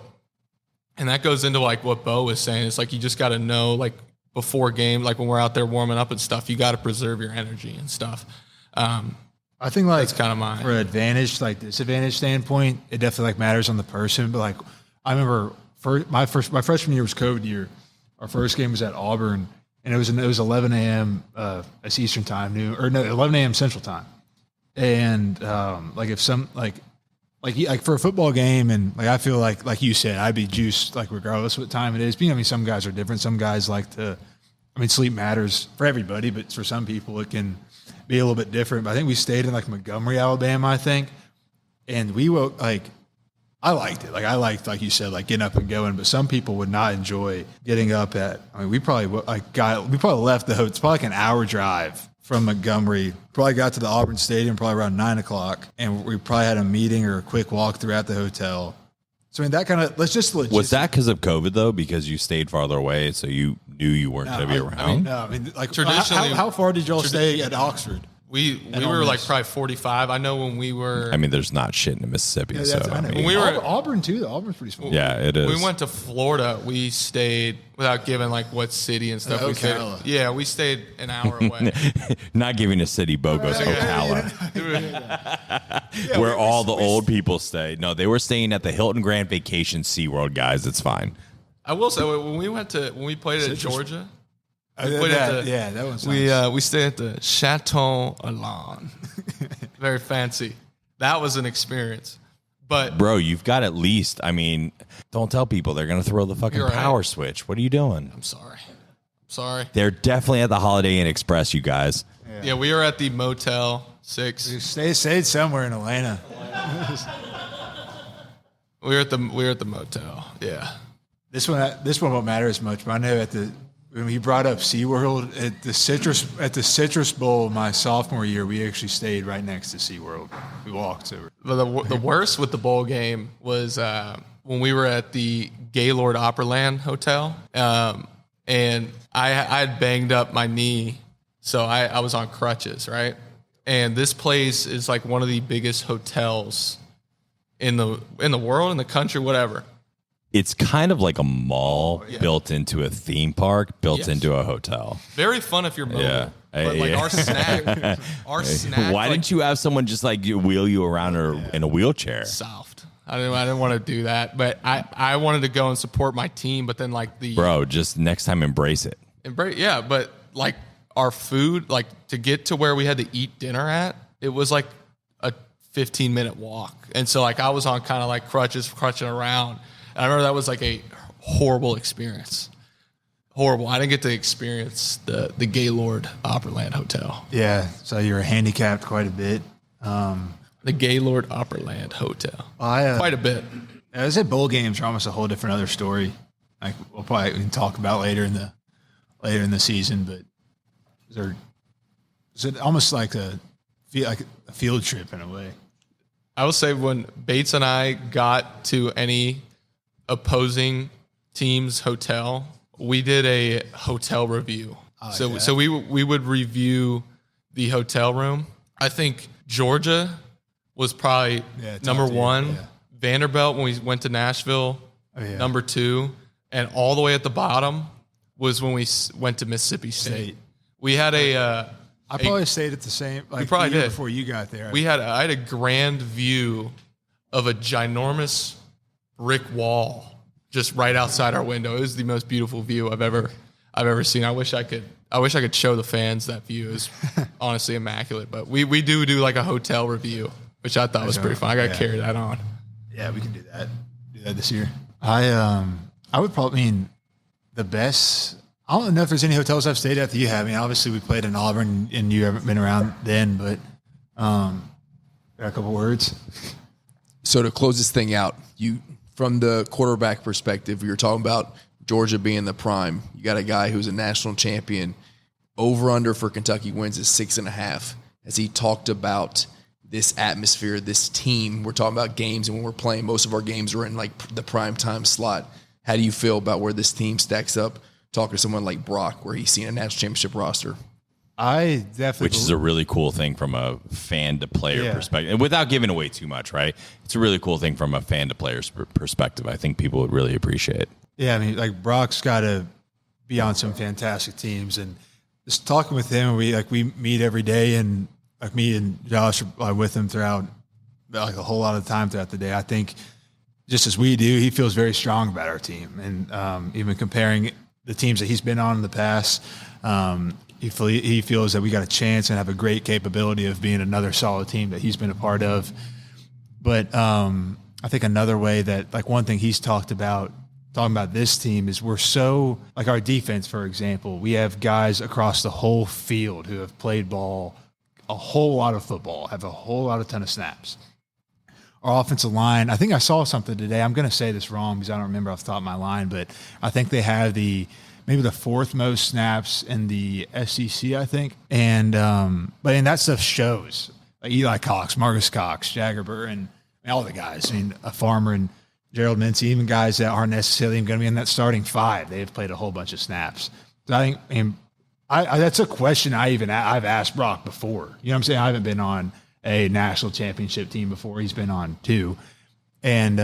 and that goes into like what Beau was saying. It's like you just got to know, like before game, like when we're out there warming up and stuff, you got to preserve your energy and stuff. I think like that's kind of mine. For advantage, like disadvantage standpoint, it definitely like matters on the person. But like I remember my freshman year was COVID year. Our first game was at Auburn. And it was 11 a.m. It's Eastern time, 11 a.m. Central time. And like if some like for a football game, and like I feel like you said, I'd be juiced like regardless what time it is. I mean, some guys are different. Some guys like to. I mean, sleep matters for everybody, but for some people it can be a little bit different. But I think we stayed in like Montgomery, Alabama, I think, and we woke like. I liked it. Like I liked, like you said, like getting up and going. But some people would not enjoy getting up at. I mean, we probably left the hotel. It's probably like an hour drive from Montgomery. Probably got to the Auburn Stadium probably around 9:00, and we probably had a meeting or a quick walk throughout the hotel. So I mean, that kind of let's just legit. Was that because of COVID though? Because you stayed farther away, so you knew you weren't going to be around. No, I mean, like traditionally, how far did y'all stay at Oxford? We were like probably 45. I know when we were. I mean, there's not shit in Mississippi. Yeah, so I mean, when we were Auburn too. Auburn's pretty small. Yeah, it is. We went to Florida. We stayed without giving like what city and stuff. We stayed an hour away. Not giving a city, Beau goes Ocala, where all the old people stay. No, they were staying at the Hilton Grand Vacation SeaWorld, guys. It's fine. I will say when we played at Georgia. That was we stayed at the Chateau Alon. Very fancy. That was an experience. But bro, you've got at least. I mean, don't tell people they're going to throw the fucking power switch. What are you doing? I'm sorry. They're definitely at the Holiday Inn Express, you guys. Yeah, we were at the Motel 6. We stayed somewhere in Atlanta. we were at the motel. Yeah. This one won't matter as much, but I know when he brought up SeaWorld at the Citrus Bowl my sophomore year, we actually stayed right next to SeaWorld. We walked over. But the worst with the bowl game was when we were at the Gaylord Opryland Hotel, and I had banged up my knee, so I was on crutches, right? And this place is like one of the biggest hotels in the world, in the country, whatever. It's kind of like a mall built into a theme park, built into a hotel. Very fun if you're mobile. Yeah. But like our snack. Why didn't you have someone just like wheel you around in a wheelchair? Soft. I didn't want to do that, but I wanted to go and support my team. But then like bro, just next time embrace it. Yeah, but like our food, like to get to where we had to eat dinner at, it was like a 15-minute walk, and so like I was on kind of like crutching around. I remember that was like a horrible experience. Horrible. I didn't get to experience the Gaylord Opryland Hotel. Yeah, so you were handicapped quite a bit. The Gaylord Opryland Hotel. Quite a bit. I said bowl games are almost a whole different other story. Like we can talk about later in the season, but is it almost like a field trip in a way? I will say when Bates and I got to any opposing team's hotel, we did a hotel review. So we would review the hotel room. I think Georgia was probably number one. Yeah. Vanderbilt, when we went to Nashville, number 2. And all the way at the bottom was when we went to Mississippi State. We had I probably stayed at the same. Like, you probably did before you got there. I had a grand view of a ginormous brick wall just right outside our window. It was the most beautiful view I've ever seen. I wish I could show the fans that view. It was honestly immaculate. But we do like a hotel review, which I thought was pretty fun. I got carried that on. Yeah, we can do that. Do that this year. I would probably the best. I don't know if there's any hotels I've stayed at that you have. I mean, obviously we played in Auburn and you haven't been around then, but Got a couple words. So to close this thing out, from the quarterback perspective, you're talking about Georgia being the prime. You got a guy who's a national champion. Over under for Kentucky wins is 6.5. As he talked about this atmosphere, this team, we're talking about games, and when we're playing, most of our games are in like the prime time slot. How do you feel about where this team stacks up? Talking to someone like Brock, where he's seen a national championship roster. I definitely, which is a really cool thing from a fan to player perspective, and without giving away too much, right? It's a really cool thing from a fan to player's perspective. I think people would really appreciate it. Yeah, I mean, like Brock's got to be on some fantastic teams, and just talking with him, we meet every day, and like me and Josh are with him throughout like a whole lot of time throughout the day. I think just as we do, he feels very strong about our team, and even comparing the teams that he's been on in the past. He feels that we got a chance and have a great capability of being another solid team that he's been a part of. But I think another way that, like, one thing he's talking about this team is we're so, like our defense, for example, we have guys across the whole field who have played ball, a whole lot of football, have a whole lot of ton of snaps. Our offensive line, I think I saw something today. I'm going to say this wrong because I don't remember off the top of my line, but I think they have maybe the fourth most snaps in the SEC, I think. And that stuff shows. Like Eli Cox, Marcus Cox, Jaggerber, and all the guys. I mean, a Farmer and Gerald Mincy, even guys that aren't necessarily even going to be in that starting five. They've played a whole bunch of snaps. So I think that's a question I've asked Brock before. You know what I'm saying? I haven't been on a national championship team before. He's been on two. And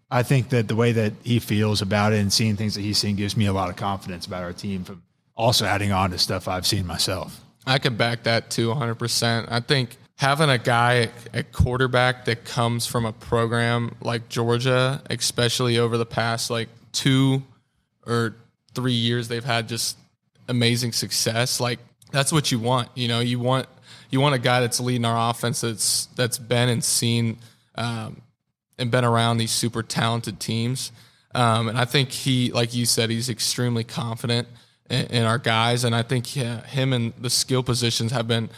I think that the way that he feels about it and seeing things that he's seen gives me a lot of confidence about our team, from also adding on to stuff I've seen myself. I can back that too 100%. I think having a guy at quarterback that comes from a program like Georgia, especially over the past like 2 or 3 years, they've had just amazing success. Like, that's what you want. You know, you want a guy that's leading our offense that's been and seen and been around these super talented teams. And I think he, like you said, he's extremely confident in our guys. And I think him and the skill positions have been,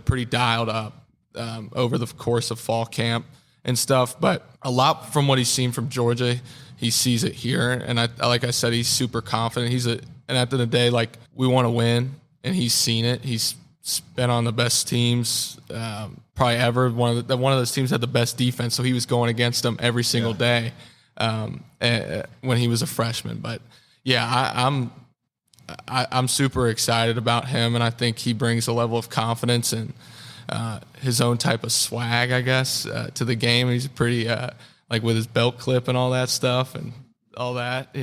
pretty dialed up over the course of fall camp and stuff. But a lot from what he's seen from Georgia, he sees it here. And like I said, he's super confident. And at the end of the day, like, we want to win, and he's seen it. He's been on the best teams probably ever. One of those teams had the best defense, so he was going against them every single day when he was a freshman. But yeah, I'm super excited about him, and I think he brings a level of confidence and his own type of swag, I guess, to the game. He's pretty like with his belt clip and all that stuff and all that,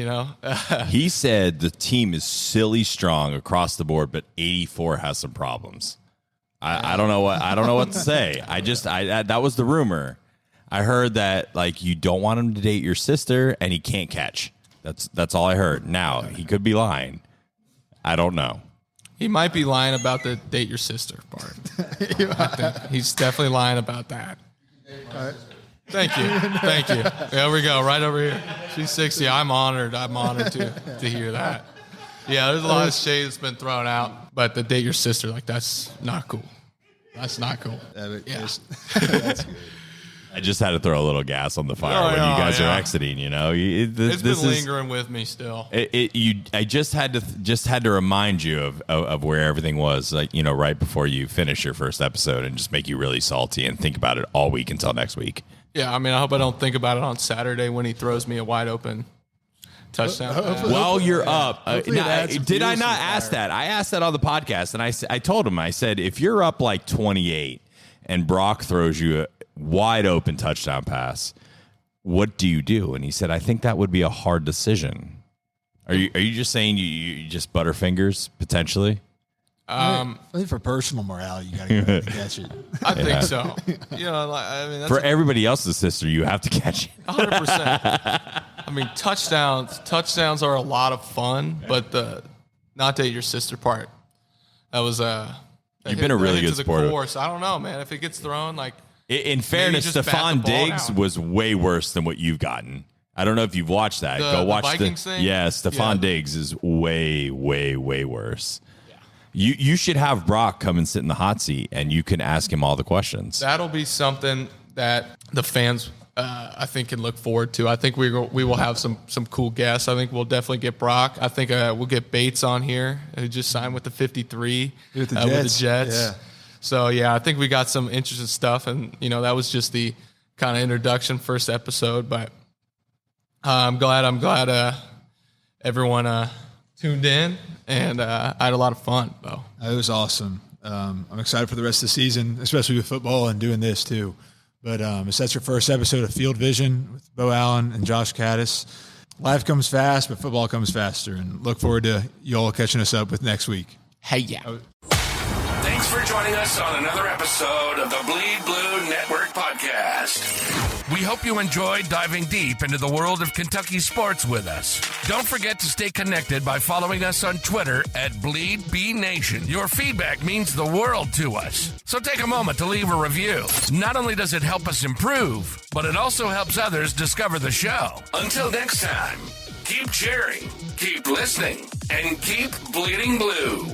He said the team is silly strong across the board, but 84 has some problems. I don't know what to say. That was the rumor. I heard that, like, you don't want him to date your sister and he can't catch. That's all I heard. Now, he could be lying. I don't know. He might be lying about the date your sister part. I think he's definitely lying about that. Thank you. There we go, right over here. She's 60. I'm honored to hear that. Yeah, there's a lot of shade that's been thrown out, but the date your sister, like, that's not cool. That's not cool. Yeah. That's good. I just had to throw a little gas on the fire when you guys are exiting. It's been lingering with me still. I just had to remind you of where everything was, like, right before you finish your first episode, and just make you really salty and think about it all week until next week. Yeah, I mean, I hope I don't think about it on Saturday when he throws me a wide open touchdown. While you're up, did I not ask that? I asked that on the podcast, and I told him, I said, if you're up like 28 and Brock throws you a wide open touchdown pass, what do you do? And he said, I think that would be a hard decision. Are you just saying you just butterfingers potentially? I think for personal morale, you got to go and catch it. I think so. That's for everybody else's sister, you have to catch it. 100%. I mean, touchdowns are a lot of fun, but the not date your sister part, that was you've been a really good sport. So I don't know, man. If it gets thrown, like, in fairness, Stephon Diggs was way worse than what you've gotten. I don't know if you've watched that. Go watch the Vikings thing. Yeah, Stephon Diggs is way, way, way worse. You should have Brock come and sit in the hot seat, and you can ask him all the questions. That'll be something that the fans, I think, can look forward to. I think we will have some cool guests. I think we'll definitely get Brock. I think we'll get Bates on here, who just signed with the 53 with the Jets. Yeah. So, yeah, I think we got some interesting stuff. And, that was just the kind of introduction, first episode. But I'm glad everyone tuned in. And I had a lot of fun, Beau. It was awesome. I'm excited for the rest of the season, especially with football and doing this too. But if that's your first episode of Field Vision with Beau Allen and Josh Kattus, life comes fast, but football comes faster. And look forward to you all catching us up with next week. Hey, yeah. Thanks for joining us on another episode of the Bleed Blue Network podcast. We hope you enjoyed diving deep into the world of Kentucky sports with us. Don't forget to stay connected by following us on Twitter at BleedBNation. Your feedback means the world to us. So take a moment to leave a review. Not only does it help us improve, but it also helps others discover the show. Until next time, keep cheering, keep listening, and keep bleeding blue.